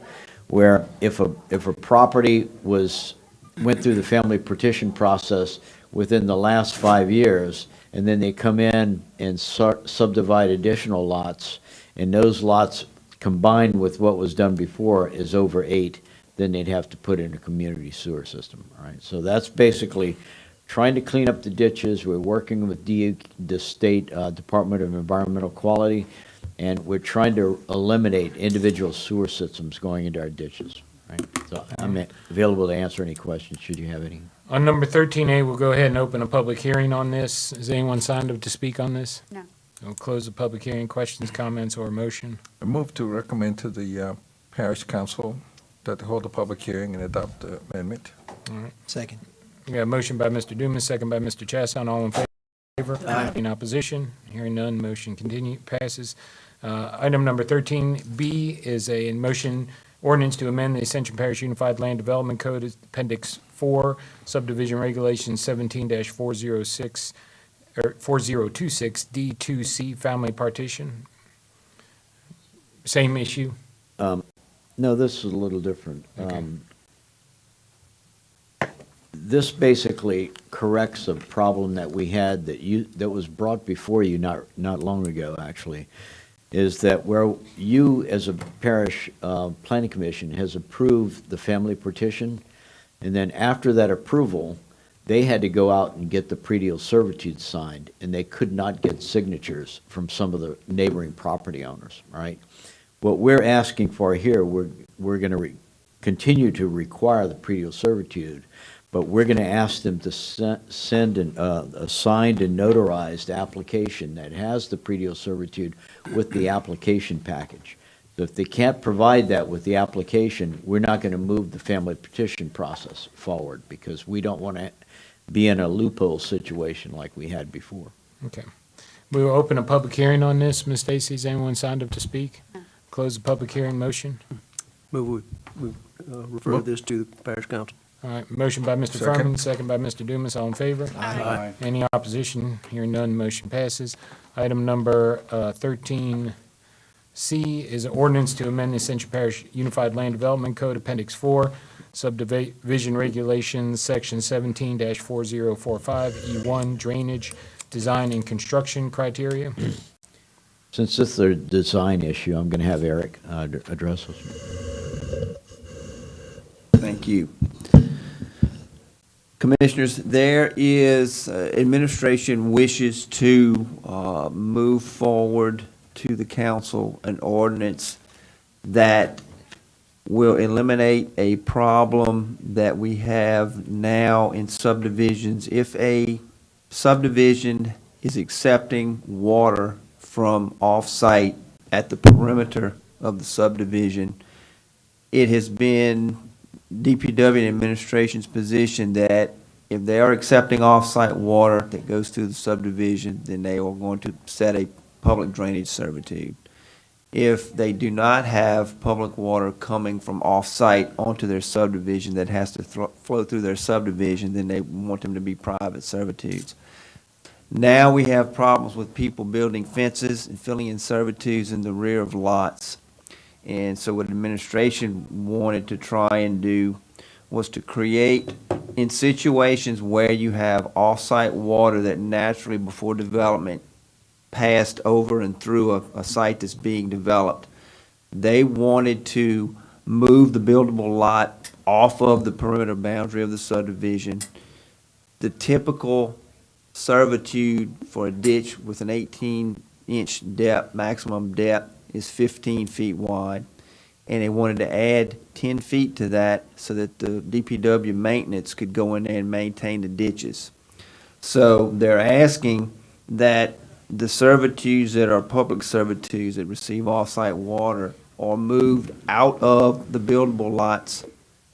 where if a property went through the family partition process within the last 5 years, and then they come in and subdivide additional lots, and those lots combined with what was done before is over 8, then they'd have to put in a community sewer system, all right? So that's basically trying to clean up the ditches. We're working with the State Department of Environmental Quality, and we're trying to eliminate individual sewer systems going into our ditches, right? So I'm available to answer any questions, should you have any. On number 13A, we'll go ahead and open a public hearing on this. Is anyone signed up to speak on this? No. We'll close the public hearing. Questions, comments, or motion? I move to recommend to the parish council that they hold a public hearing and adopt the amendment. All right. Second. We got a motion by Mr. Dumas, second by Mr. Chasson. All in favor? Aye. In opposition? Hearing none, motion passes. Item number 13B is a motion ordinance to amend the Ascension Parish Unified Land Development Code, Appendix 4, Subdivision Regulations 17-406, or 4026 D2C, Family Partition. Same issue? No, this is a little different. Okay. This basically corrects a problem that we had that was brought before you not long ago, actually, is that where you, as a parish planning commission, has approved the family partition, and then after that approval, they had to go out and get the predial servitude signed, and they could not get signatures from some of the neighboring property owners, right? What we're asking for here, we're going to continue to require the predial servitude, but we're going to ask them to send a signed and notarized application that has the predial servitude with the application package. So if they can't provide that with the application, we're not going to move the family petition process forward, because we don't want to be in a loophole situation like we had before. Okay. We will open a public hearing on this. Ms. Stacy, is anyone signed up to speak? Close the public hearing. Motion? Move we refer this to the parish council. All right, motion by Mr. Second. Furman, second by Mr. Dumas. All in favor? Aye. Any opposition? Hearing none, motion passes. Item number 13C is an ordinance to amend the Ascension Parish Unified Land Development Code, Appendix 4, Subdivision Regulations, Section 17-4045, E1, Drainage, Design, and Construction Criteria. Since this is a design issue, I'm going to have Eric address this. Thank you. Commissioners, there is, administration wishes to move forward to the council an ordinance that will eliminate a problem that we have now in subdivisions. If a subdivision is accepting water from off-site at the perimeter of the subdivision, it has been DPW administration's position that if they are accepting off-site water that goes through the subdivision, then they are going to set a public drainage servitude. If they do not have public water coming from off-site onto their subdivision that has to flow through their subdivision, then they want them to be private servitudes. Now we have problems with people building fences and filling in servitudes in the rear of lots. And so what administration wanted to try and do was to create, in situations where you have off-site water that naturally before development passed over and through a site that's being developed, they wanted to move the buildable lot off of the perimeter boundary of the subdivision. The typical servitude for a ditch with an 18-inch depth, maximum depth, is 15 feet wide. And they wanted to add 10 feet to that so that the DPW maintenance could go in there and maintain the ditches. So they're asking that the servitudes that are public servitudes that receive off-site water are moved out of the buildable lots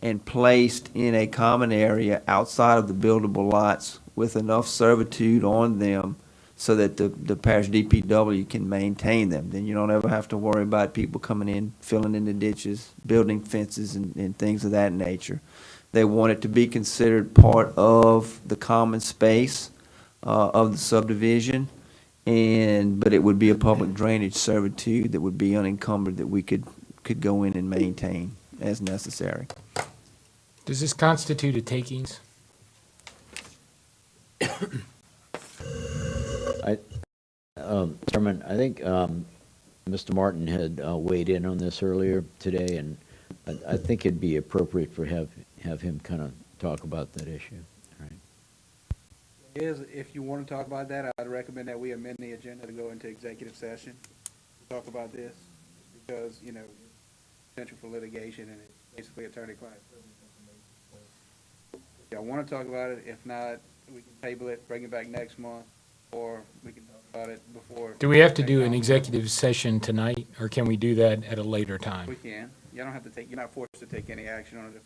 and placed in a common area outside of the buildable lots with enough servitude on them so that the parish DPW can maintain them. Then you don't ever have to worry about people coming in, filling in the ditches, building fences and things of that nature. They want it to be considered part of the common space of the subdivision, but it would be a public drainage servitude that would be unencumbered that we could go in and maintain as necessary. Does this constitute a takings? Chairman, I think Mr. Martin had weighed in on this earlier today, and I think it'd be appropriate for have him kind of talk about that issue. All right. If you want to talk about that, I'd recommend that we amend the agenda to go into executive session to talk about this, because, potential for litigation and it's basically attorney-client privilege. If y'all want to talk about it, if not, we can table it, bring it back next month, or we can talk about it before. Do we have to do an executive session tonight, or can we do that at a later time? We can. You don't have to take, you're not forced to take any action on it.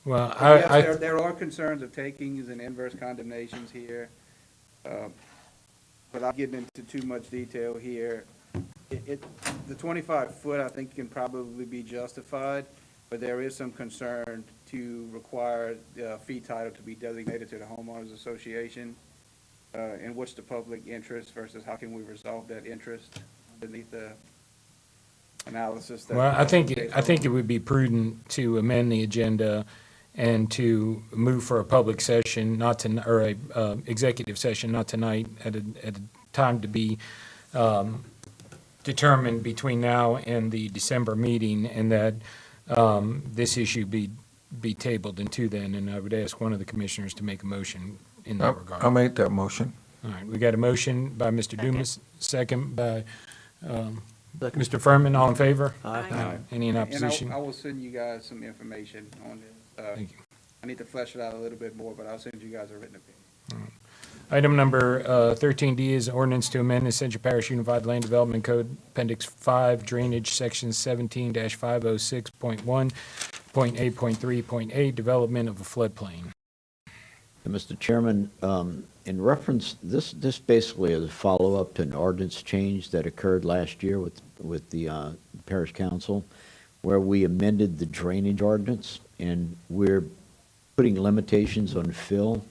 Well, Yes, there are concerns of takings and inverse condemnations here. Without getting into too much detail here, the 25-foot, I think, can probably be justified, but there is some concern to require the fee title to be designated to the homeowners association. And what's the public interest versus how can we resolve that interest underneath the analysis? Well, I think it would be prudent to amend the agenda and to move for a public session, or a executive session, not tonight, at a time to be determined between now and the December meeting, and that this issue be tabled until then. And I would ask one of the commissioners to make a motion in that regard. I'll make that motion. All right, we got a motion by Mr. Dumas, second by Mr. Furman. All in favor? Aye. Any in opposition? And I will send you guys some information on this. Thank you. I need to flesh it out a little bit more, but I'll send you guys a written opinion. Item number 13D is ordinance to amend the Ascension Parish Unified Land Development Code, Appendix 5, Drainage, Section 17-506.1.8.3.8, Development of a Floodplain. Mr. Chairman, in reference, this basically is a follow-up to an ordinance change that occurred last year with the Parish Council, where we amended the drainage ordinance, and we're putting limitations on fill.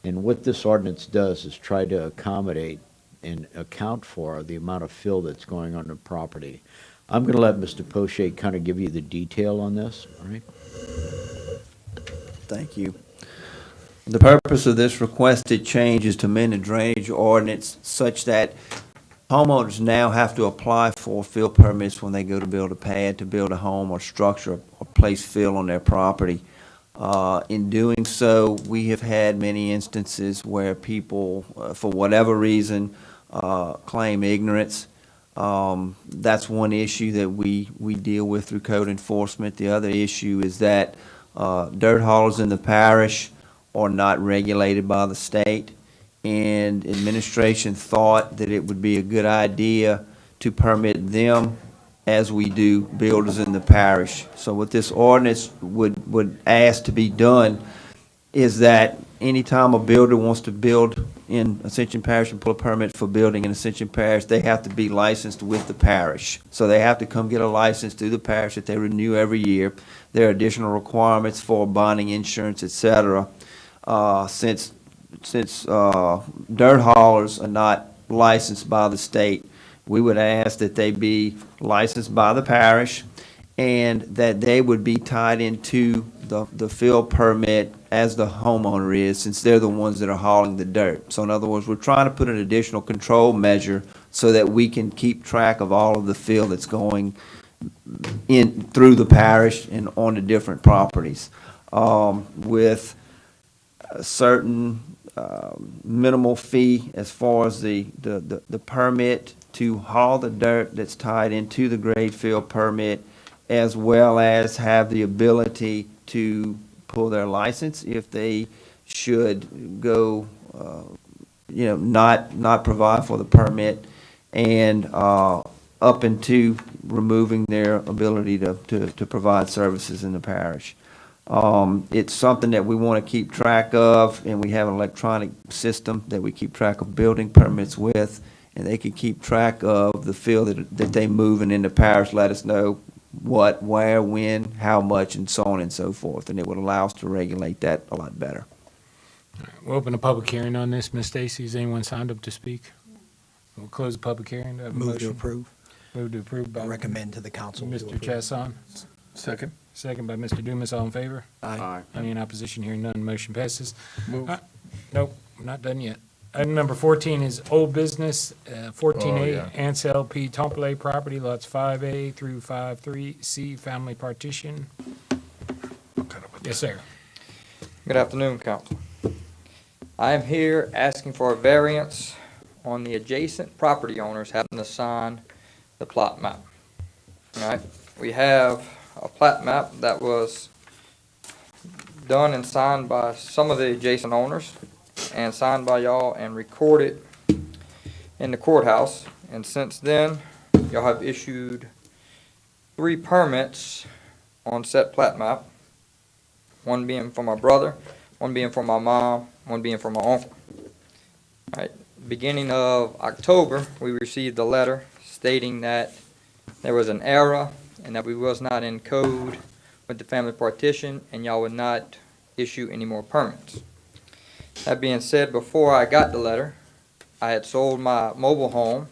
And what this ordinance does is try to accommodate and account for the amount of fill that's going on the property. I'm going to let Mr. Poche kind of give you the detail on this, all right? Thank you. The purpose of this requested change is to amend the drainage ordinance such that homeowners now have to apply for fill permits when they go to build a pad, to build a home or structure or place fill on their property. In doing so, we have had many instances where people, for whatever reason, claim ignorance. That's one issue that we deal with through code enforcement. The other issue is that dirt haulers in the parish are not regulated by the state, and administration thought that it would be a good idea to permit them as we do builders in the parish. So what this ordinance would ask to be done is that anytime a builder wants to build in Ascension Parish and pull a permit for building in Ascension Parish, they have to be licensed with the parish. So they have to come get a license through the parish that they renew every year. There are additional requirements for bonding, insurance, et cetera. Since dirt haulers are not licensed by the state, we would ask that they be licensed by the parish and that they would be tied into the field permit as the homeowner is, since they're the ones that are hauling the dirt. So in other words, we're trying to put an additional control measure so that we can keep track of all of the field that's going in through the parish and on the different properties, with a certain minimal fee as far as the permit to haul the dirt that's tied into the grade field permit, as well as have the ability to pull their license if they should go, not provide for the permit, and up into removing their ability to provide services in the parish. It's something that we want to keep track of, and we have an electronic system that we keep track of building permits with, and they can keep track of the field that they move in the parish, let us know what, where, when, how much, and so on and so forth, and it would allow us to regulate that a lot better. We'll open a public hearing on this. Ms. Stacy, is anyone signed up to speak? We'll close the public hearing. Do I have a Move to motion? approve. Move to approve by Recommend to the council. to Mr. approve. Chasson. Second. Second by Mr. Dumas. All in favor? Aye. Any in opposition? Hearing none, motion passes. Nope, we're not done yet. Item number 14 is old business, 14A, Ansel P. Tomplay property, lots 5A through 5-3C, family partition. Yes, sir. Good afternoon, council. I am here asking for a variance on the adjacent property owners having to sign the plot map. All right, we have a plat map that was done and signed by some of the adjacent owners and signed by y'all and recorded in the courthouse. And since then, y'all have issued 3 permits on said plat map, one being for my brother, one being for my mom, one being for my uncle. All right, beginning of October, we received a letter stating that there was an error and that we was not in code with the family partition and y'all would not issue any more permits. That being said, before I got the letter, I had sold my mobile home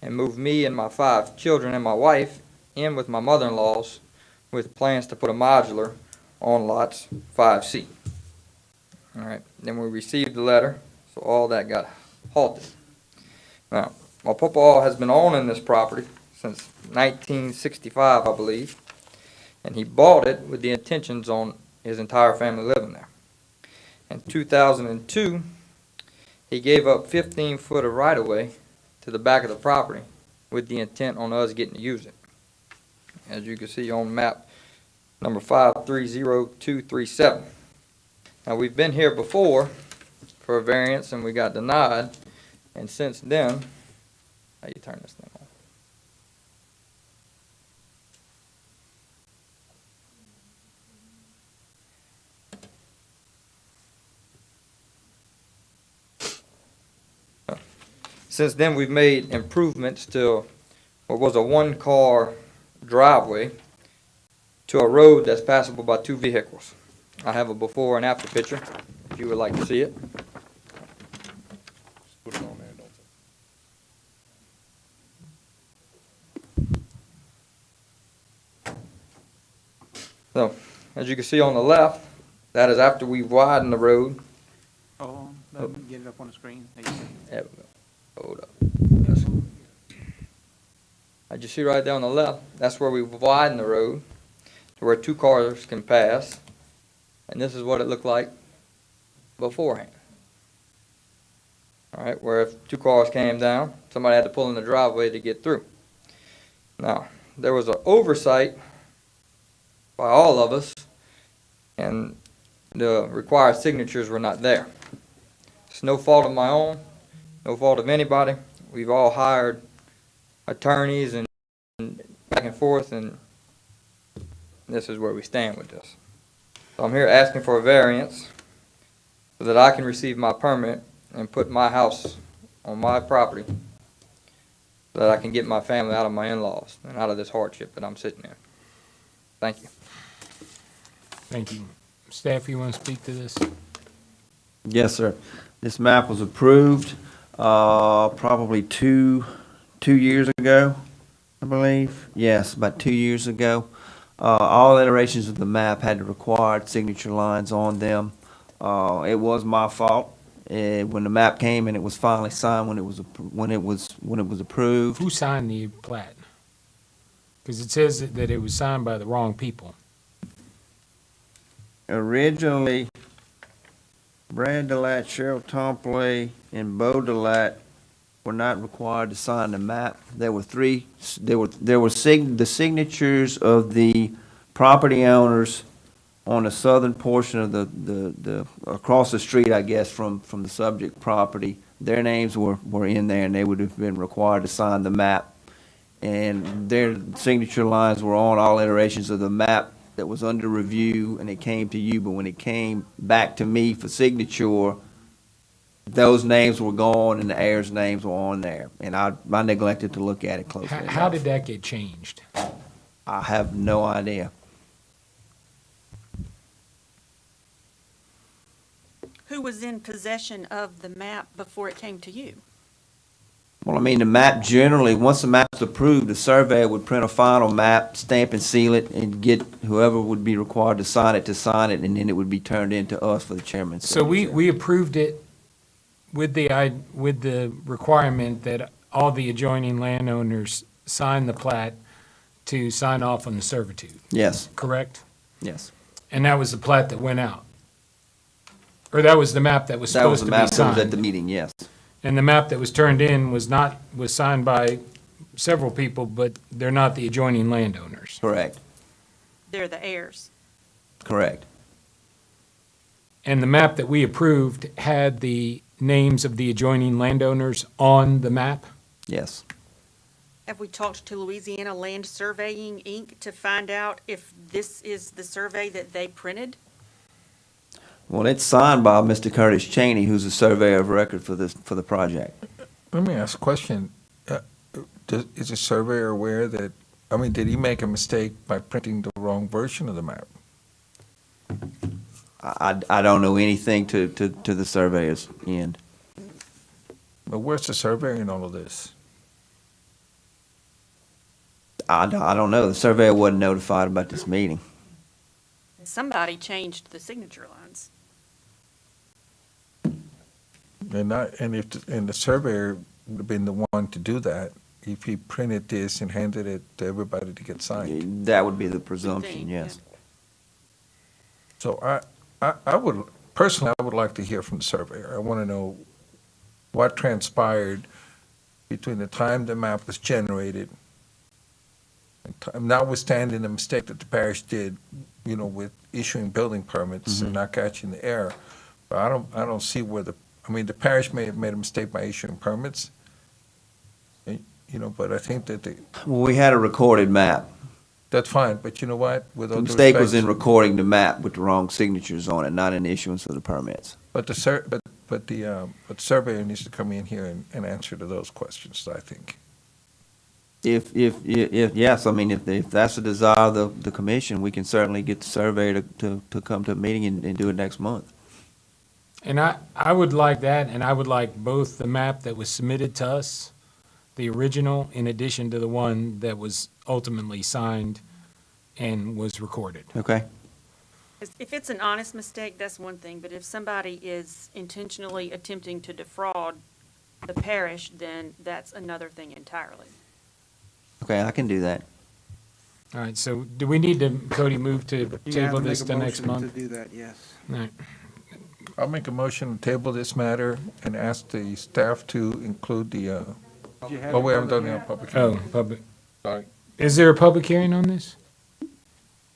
and moved me and my 5 children and my wife in with my mother-in-law's with plans to put a modular on lots 5C. All right, then we received the letter, so all that got halted. Now, my papa has been owning this property since 1965, I believe, and he bought it with the intentions on his entire family living there. In 2002, he gave up 15 foot of right-of-way to the back of the property with the intent on us getting to use it. As you can see on map number 530237. Now, we've been here before for a variance and we got denied, and since then, how you turn this thing on? Since then, we've made improvements to what was a 1-car driveway to a road that's passable by 2 vehicles. I have a before and after picture, if you would like to see it. Put it on there, don't So, as you can see on the left, that is after we've widened the road. Oh, let me get it up on the screen. There you go. There we go. Hold up. As you see right there on the left, that's where we've widened the road to where 2 cars can pass. And this is what it looked like beforehand. All right, where if 2 cars came down, somebody had to pull in the driveway to get through. Now, there was an oversight by all of us, and the required signatures were not there. It's no fault of my own, no fault of anybody. We've all hired attorneys and back and forth, and this is where we stand with this. So I'm here asking for a variance so that I can receive my permit and put my house on my property so that I can get my family out of my in-laws and out of this hardship that I'm sitting in. Thank you. Thank you. Staff, you want to speak to this? Yes, sir. This map was approved, probably two years ago, I believe. Yes, about 2 years ago. All iterations of the map had the required signature lines on them. It was my fault. When the map came and it was finally signed, when it was approved. Who signed the plat? Because it says that it was signed by the wrong people. Originally, Brad Delat, Cheryl Tompley, and Bo Delat were not required to sign the map. There were the signatures of the property owners on the southern portion of the across the street, I guess, from the subject property. Their names were in there, and they would have been required to sign the map. And their signature lines were on all iterations of the map that was under review, and it came to you. But when it came back to me for signature, those names were gone, and the heirs' names were on there. And I neglected to look at it closely. How did that get changed? I have no idea. Who was in possession of the map before it came to you? Well, I mean, the map generally, once the map's approved, the surveyor would print a final map, stamp and seal it, and get whoever would be required to sign it, and then it would be turned in to us for the chairman's So signature. we approved it with the requirement that all the adjoining landowners sign the plat to sign off on the servitude, Yes, correct? yes. And that was the plat that went out? Or that was the map that was That was supposed the to be map that was at signed? the meeting, yes. And the map that was turned in was signed by several people, but they're not the adjoining landowners? Correct, They're the heirs. correct. And the map that we approved had the names of the adjoining landowners on the map? Yes. Have we talked to Louisiana Land Surveying, Inc. to find out if this is the survey that they printed? Well, it's signed by Mr. Curtis Cheney, who's the surveyor of record for the project. Let me ask a question. Is the surveyor aware that, did he make a mistake by printing the wrong version of the map? I don't know anything to the surveyor's end. But where's the surveyor in all of this? I don't know. The surveyor wasn't notified about this meeting. Somebody changed the signature lines. And the surveyor would have been the one to do that if he printed this and handed it to everybody to get signed. That would be the presumption, yes. So I would, personally, I would like to hear from the surveyor. I want to know what transpired between the time the map was generated, notwithstanding the mistake that the parish did, with issuing building permits and not catching the error. But I don't see where the parish may have made a mistake by issuing permits, but I think that Well, we had a recorded map. that's fine, but you know what? With all The due mistake was respect- in recording the map with the wrong signatures on it, not in the issuance of the permits. But the surveyor needs to come in here and answer to those questions, I think. If yes, if that's the desire of the commission, we can certainly get the surveyor to come to a meeting and do it next month. And I would like that, and I would like both the map that was submitted to us, the original, in addition to the one that was ultimately signed and was recorded. Okay? If it's an honest mistake, that's one thing, but if somebody is intentionally attempting to defraud the parish, then that's another thing entirely. Okay, I can do that. All right, so do we need to, Cody, move to You have table to this make a to next motion month? to do that, yes. All right. I'll make a motion to table this matter and ask the staff to include the, You have oh, it we haven't done public the public Oh, hearing. public. Sorry. Is there a public hearing on this?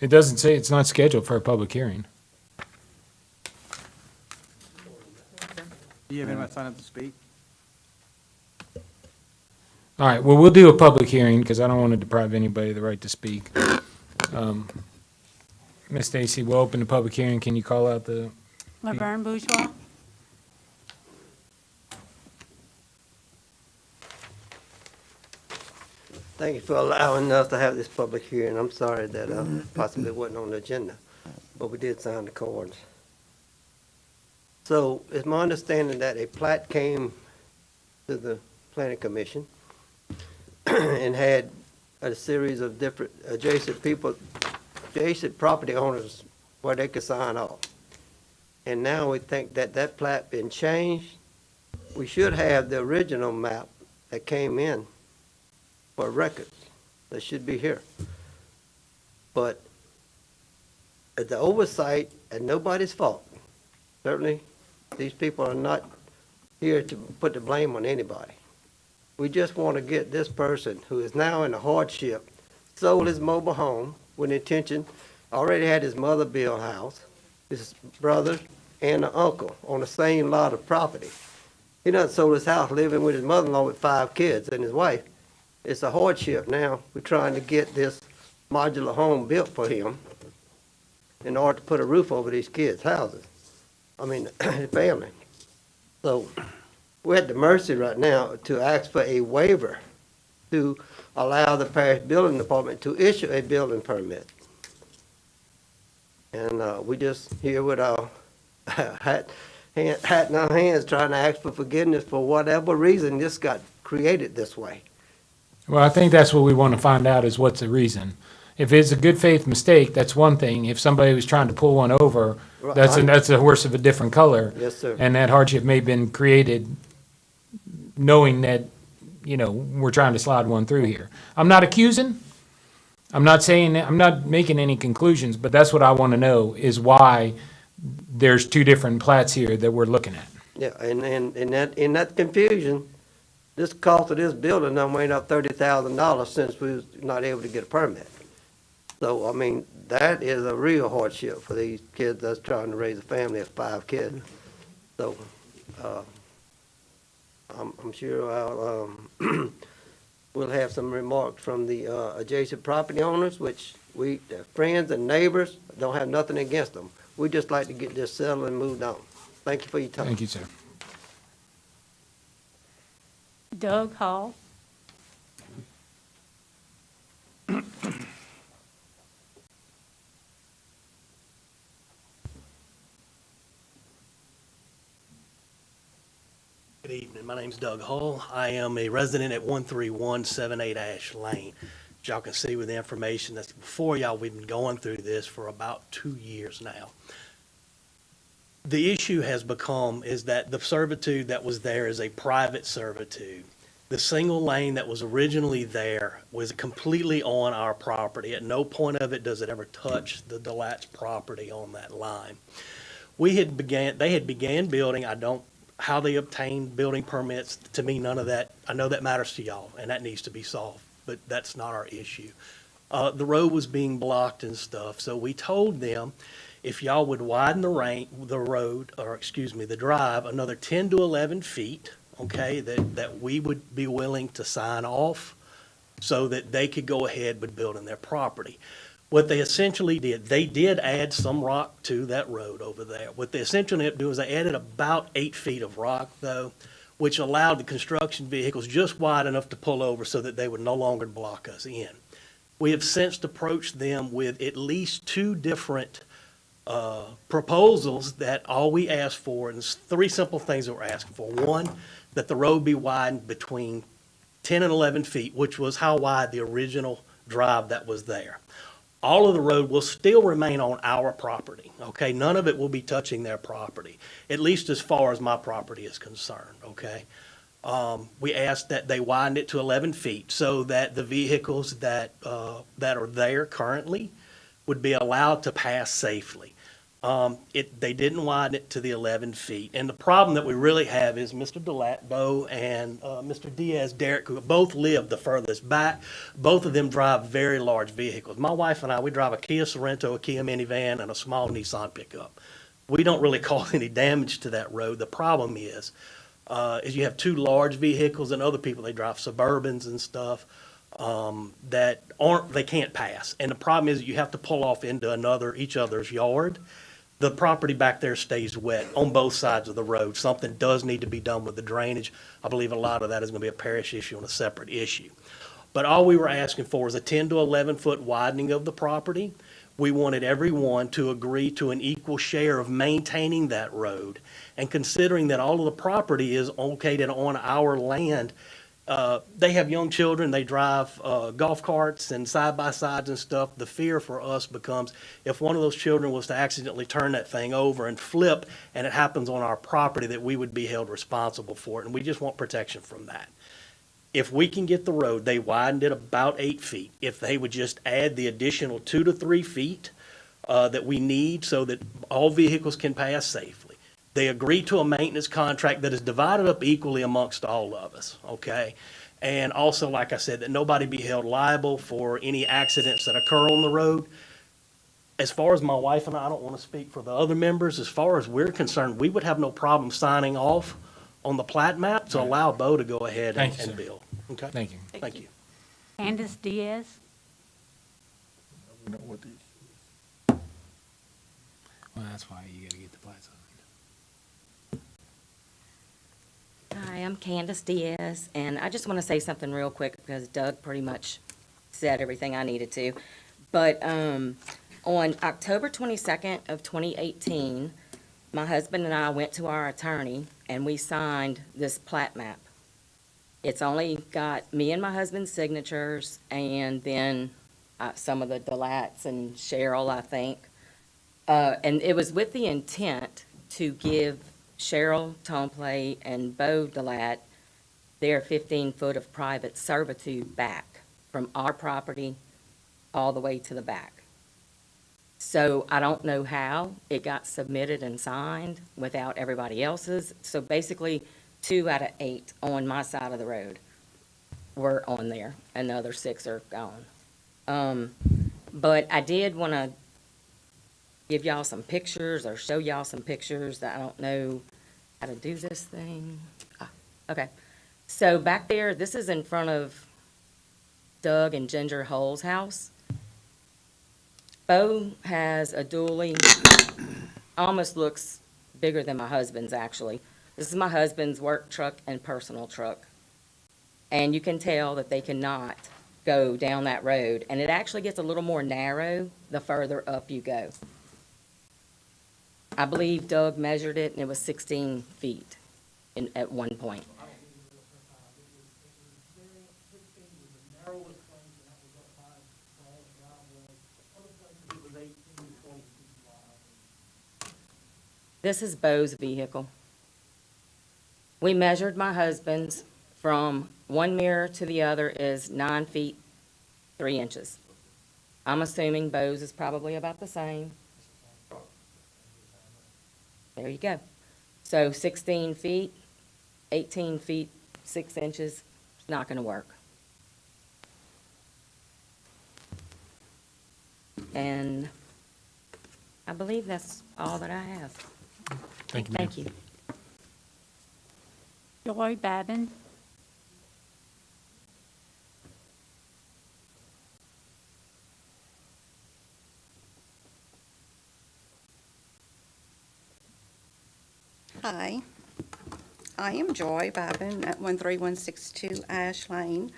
It doesn't say it's not scheduled for a public hearing. Do you have anybody sign up to speak? All right, well, we'll do a public hearing because I don't want to deprive anybody of the right to speak. Ms. Stacy, we'll open the public hearing. Can you call out the, Laverne Bourgeois. Thank you for allowing us to have this public hearing. I'm sorry that possibly wasn't on the agenda, but we did sign the cards. So it's my understanding that a plat came to the planning commission and had a series of different adjacent people, adjacent property owners where they could sign off. And now we think that that plat been changed. We should have the original map that came in for records. That should be here. But the oversight, and nobody's fault. Certainly, these people are not here to put the blame on anybody. We just want to get this person who is now in a hardship, sold his mobile home with intention, already had his mother build a house, his brother and an uncle on the same lot of property. He done sold his house, living with his mother-in-law with 5 kids and his wife. It's a hardship now. We're trying to get this modular home built for him in order to put a roof over these kids' houses. I mean, his family. So we're at the mercy right now to ask for a waiver to allow the parish building department to issue a building permit. And we just here with our hat in our hands trying to ask for forgiveness for whatever reason this got created this way. Well, I think that's what we want to find out is what's the reason. If it's a good faith mistake, that's one thing. If somebody was trying to pull one over, that's a horse of a different color. Yes, sir. And that hardship may have been created knowing that, you know, we're trying to slide one through here. I'm not accusing. I'm not saying, I'm not making any conclusions, but that's what I want to know is why there's 2 different plats here that we're looking at. Yeah, and in that confusion, this cost of this building done went up $30,000 since we was not able to get a permit. So, I mean, that is a real hardship for these kids that's trying to raise a family of 5 kids. So, I'm sure I'll, we'll have some remarks from the adjacent property owners, which they're friends and neighbors, don't have nothing against them. We just like to get this settled and moved on. Thank you for your time. Thank you, sir. Doug Hall. Good evening. My name's Doug Hull. I am a resident at 13178 Ash Lane. As y'all can see with the information that's before y'all, we've been going through this for about 2 years now. The issue has become is that the servitude that was there is a private servitude. The single lane that was originally there was completely on our property. At no point of it does it ever touch the Delat's property on that line. They had began building. How they obtained building permits, to me, none of that, I know that matters to y'all, and that needs to be solved, but that's not our issue. The road was being blocked and stuff, so we told them if y'all would widen the drive, another 10 to 11 feet, okay, that we would be willing to sign off so that they could go ahead with building their property. What they essentially did, they did add some rock to that road over there. What they essentially ended up doing is they added about 8 feet of rock, though, which allowed the construction vehicles just wide enough to pull over so that they would no longer block us in. We have since approached them with at least 2 different proposals that all we asked for, and there's 3 simple things that we're asking for. One, that the road be widened between 10 and 11 feet, which was how wide the original drive that was there. All of the road will still remain on our property, okay? None of it will be touching their property, at least as far as my property is concerned, okay? We asked that they widen it to 11 feet so that the vehicles that are there currently would be allowed to pass safely. They didn't widen it to the 11 feet. And the problem that we really have is Mr. Delatbo and Mr. Diaz Derrick, who both live the furthest back. Both of them drive very large vehicles. My wife and I, we drive a Kia Sorento, a Kia minivan, and a small Nissan pickup. We don't really cause any damage to that road. The problem is you have 2 large vehicles and other people, they drive Suburbans and stuff. They can't pass. And the problem is you have to pull off into each other's yard. The property back there stays wet on both sides of the road. Something does need to be done with the drainage. I believe a lot of that is going to be a parish issue and a separate issue. But all we were asking for is a 10 to 11 foot widening of the property. We wanted everyone to agree to an equal share of maintaining that road. And considering that all of the property is located on our land, they have young children, they drive golf carts and side-by-sides and stuff. The fear for us becomes if one of those children was to accidentally turn that thing over and flip, and it happens on our property, that we would be held responsible for it, and we just want protection from that. If we can get the road, they widened it about 8 feet. If they would just add the additional 2 to 3 feet that we need so that all vehicles can pass safely. They agreed to a maintenance contract that is divided up equally amongst all of us, okay? And also, like I said, that nobody be held liable for any accidents that occur on the road. As far as my wife and I don't want to speak for the other members, as far as we're concerned, we would have no problem signing off on the plat map to allow Bo to go ahead Thank you, and sir. build. Okay? Thank you. Thank you. Candace Diaz. Well, that's why you gotta get the plats on. Hi, I'm Candace Diaz, and I just want to say something real quick because Doug pretty much said everything I needed to. But on October 22nd of 2018, my husband and I went to our attorney and we signed this plat map. It's only got me and my husband's signatures and then some of the Delats and Cheryl, I think. And it was with the intent to give Cheryl Tomplay and Bo Delat their 15 foot of private servitude back from our property all the way to the back. So I don't know how it got submitted and signed without everybody else's. So basically, 2 out of 8 on my side of the road were on there, and the other 6 are gone. But I did want to give y'all some pictures or show y'all some pictures that I don't know how to do this thing. Okay. So back there, this is in front of Doug and Ginger Hull's house. Bo has a dually, almost looks bigger than my husband's actually. This is my husband's work truck and personal truck. And you can tell that they cannot go down that road. And it actually gets a little more narrow the further up you go. I believe Doug measured it and it was 16 feet at one point. This is Bo's vehicle. We measured my husband's from one mirror to the other is 9 feet, 3 inches. I'm assuming Bo's is probably about the same. There you go. So 16 feet, 18 feet, 6 inches, it's not gonna work. And I believe that's all that I have. Thank you, ma'am. Thank you. Joy Babin. Hi, I am Joy Babin at 13162 Ash Lane.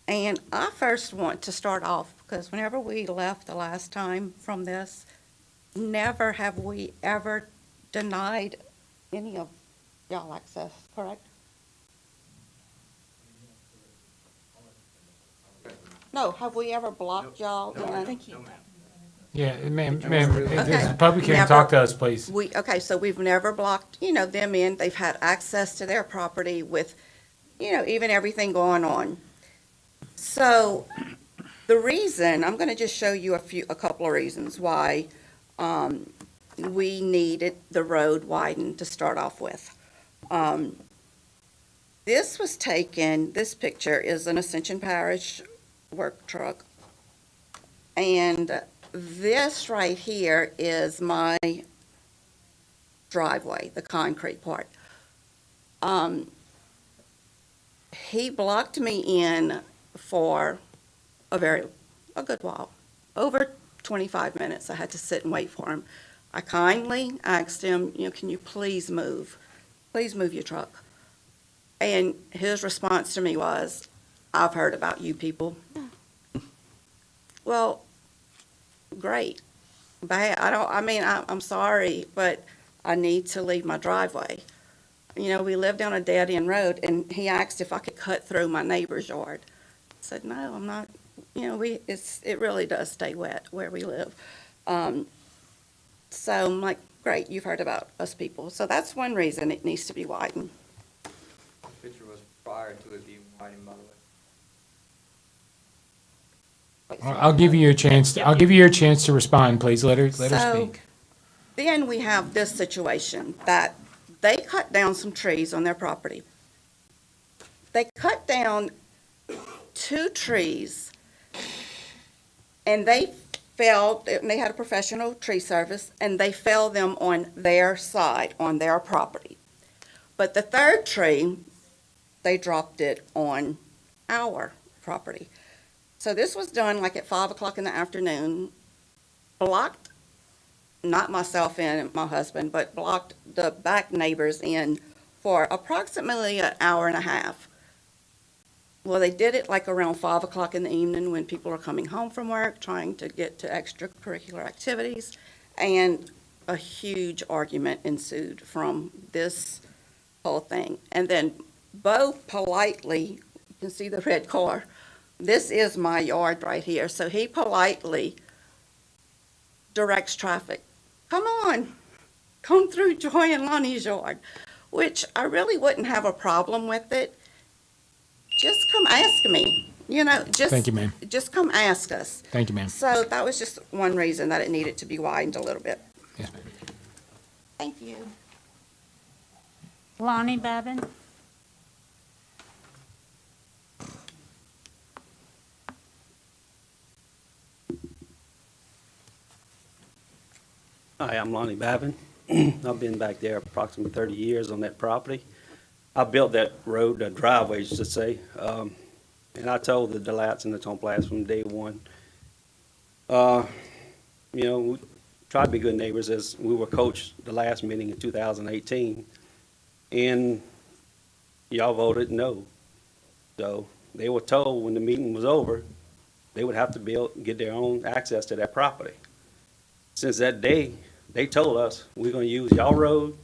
And I first want to start off, because whenever we left the last time from this, never have we ever denied any of y'all access, correct? No, have we ever blocked y'all in? Yeah, ma'am, Okay. this is public hearing, talk to us, please. Okay, so we've never blocked, them in. They've had access to their property with, even everything going on. So the reason, I'm gonna just show you a couple of reasons why we needed the road widened to start off with. This picture is an Ascension Parish work truck. And this right here is my driveway, the concrete part. He blocked me in for a good while, over 25 minutes. I had to sit and wait for him. I kindly asked him, can you please move? Please move your truck. And his response to me was, I've heard about you people. Well, great. bad. I'm sorry, but I need to leave my driveway. You know, we live down a dead-end road, and he asked if I could cut through my neighbor's yard. I said, no, I'm not, you know, it really does stay wet where we live. So I'm like, great, you've heard about us people. So that's one reason it needs to be widened. Picture was prior to it being widened, by the way. I'll give you a chance, I'll give you a chance to respond, please. Let her So, speak. Then we have this situation that they cut down some trees on their property. They cut down 2 trees, and they felled, and they had a professional tree service, and they felled them on their side, on their property. But the 3rd tree, they dropped it on our property. So this was done like at 5 o'clock in the afternoon, blocked, not myself and my husband, but blocked the back neighbors in for approximately an hour and a half. Well, they did it like around 5 o'clock in the evening when people are coming home from work, trying to get to extracurricular activities, and a huge argument ensued from this whole thing. And then Bo politely, you can see the red car, this is my yard right here, so he politely directs traffic. Come on, come through Joy and Lonnie's yard, which I really wouldn't have a problem with it. Just come ask me, you know, just. Thank you, ma'am. Just come ask us. Thank you, ma'am. So that was just one reason that it needed to be widened a little bit. Yes, ma'am. Thank you. Lonnie Babin. Hi, I'm Lonnie Babin. I've been back there approximately 30 years on that property. I built that road, the driveway, to say, and I told the Delats and the Tomplats from day one, you know, we tried to be good neighbors as we were coached the last meeting in 2018, and y'all voted no. So they were told when the meeting was over, they would have to get their own access to that property. Since that day, they told us, we're gonna use y'all road,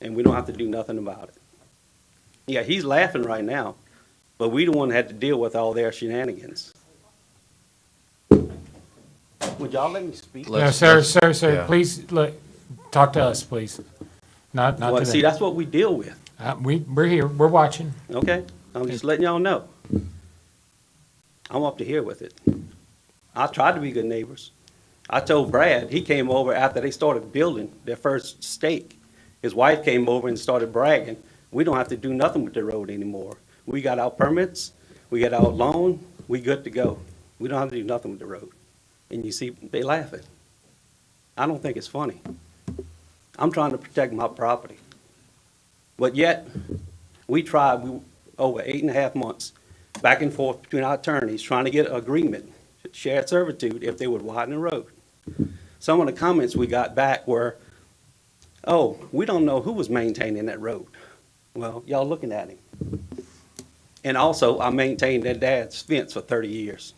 and we don't have to do nothing about it. Yeah, he's laughing right now, but we the one that had to deal with all their shenanigans. Would y'all let me speak? No, sir, please, talk to us, please. Not Well, to see, them. that's what we deal with, We're here, we're watching. okay? I'm just letting y'all know. I'm up to here with it. I tried to be good neighbors. I told Brad, he came over after they started building their first stake. His wife came over and started bragging, we don't have to do nothing with the road anymore. We got our permits, we got our loan, we good to go. We don't have to do nothing with the road. And you see, they laughing. I don't think it's funny. I'm trying to protect my property. But yet, we tried, over 8.5 months, back and forth between our attorneys, trying to get agreement, shared servitude, if they would widen the road. Some of the comments we got back were, oh, we don't know who was maintaining that road. Well, y'all looking at him. And also, I maintained their dad's fence for 30 years.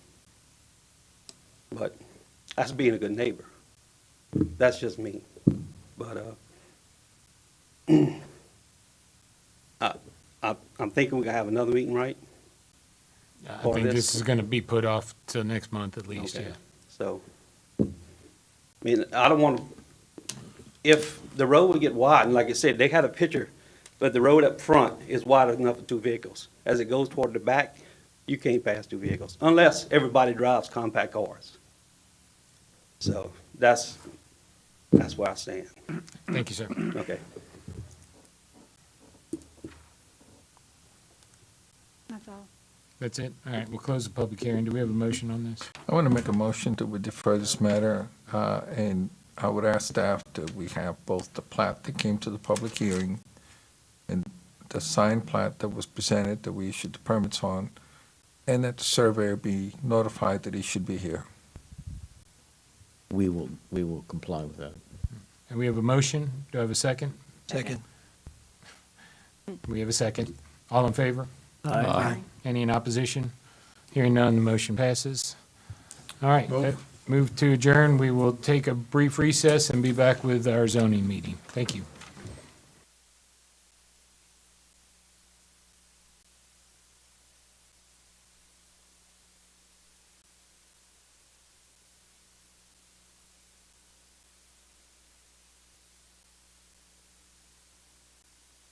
But that's being a good neighbor. That's just me. But I'm thinking we're gonna have another meeting, right? I For think this? this is gonna be put off till next month at least, Okay. yeah. So, I mean, I don't want to, if the road would get wide, and like I said, they had a picture, but the road up front is wide enough for 2 vehicles. As it goes toward the back, you can't pass 2 vehicles, unless everybody drives compact cars. So, that's where I stand. Thank you, sir. Okay. That's all. That's it? All right, we'll close the public hearing. Do we have a motion on this? I want to make a motion that we defer this matter, and I would ask staff that we have both the plat that came to the public hearing and the signed plat that was presented, that we issued the permits on, and that the surveyor be notified that he should be here. We will comply with that. And we have a motion. Do I have a second? Second. We have a second. All in favor? Aye. Any in opposition? Hearing none, the motion passes. All right. Move to adjourn. We will take a brief recess and be back with our zoning meeting. Thank you.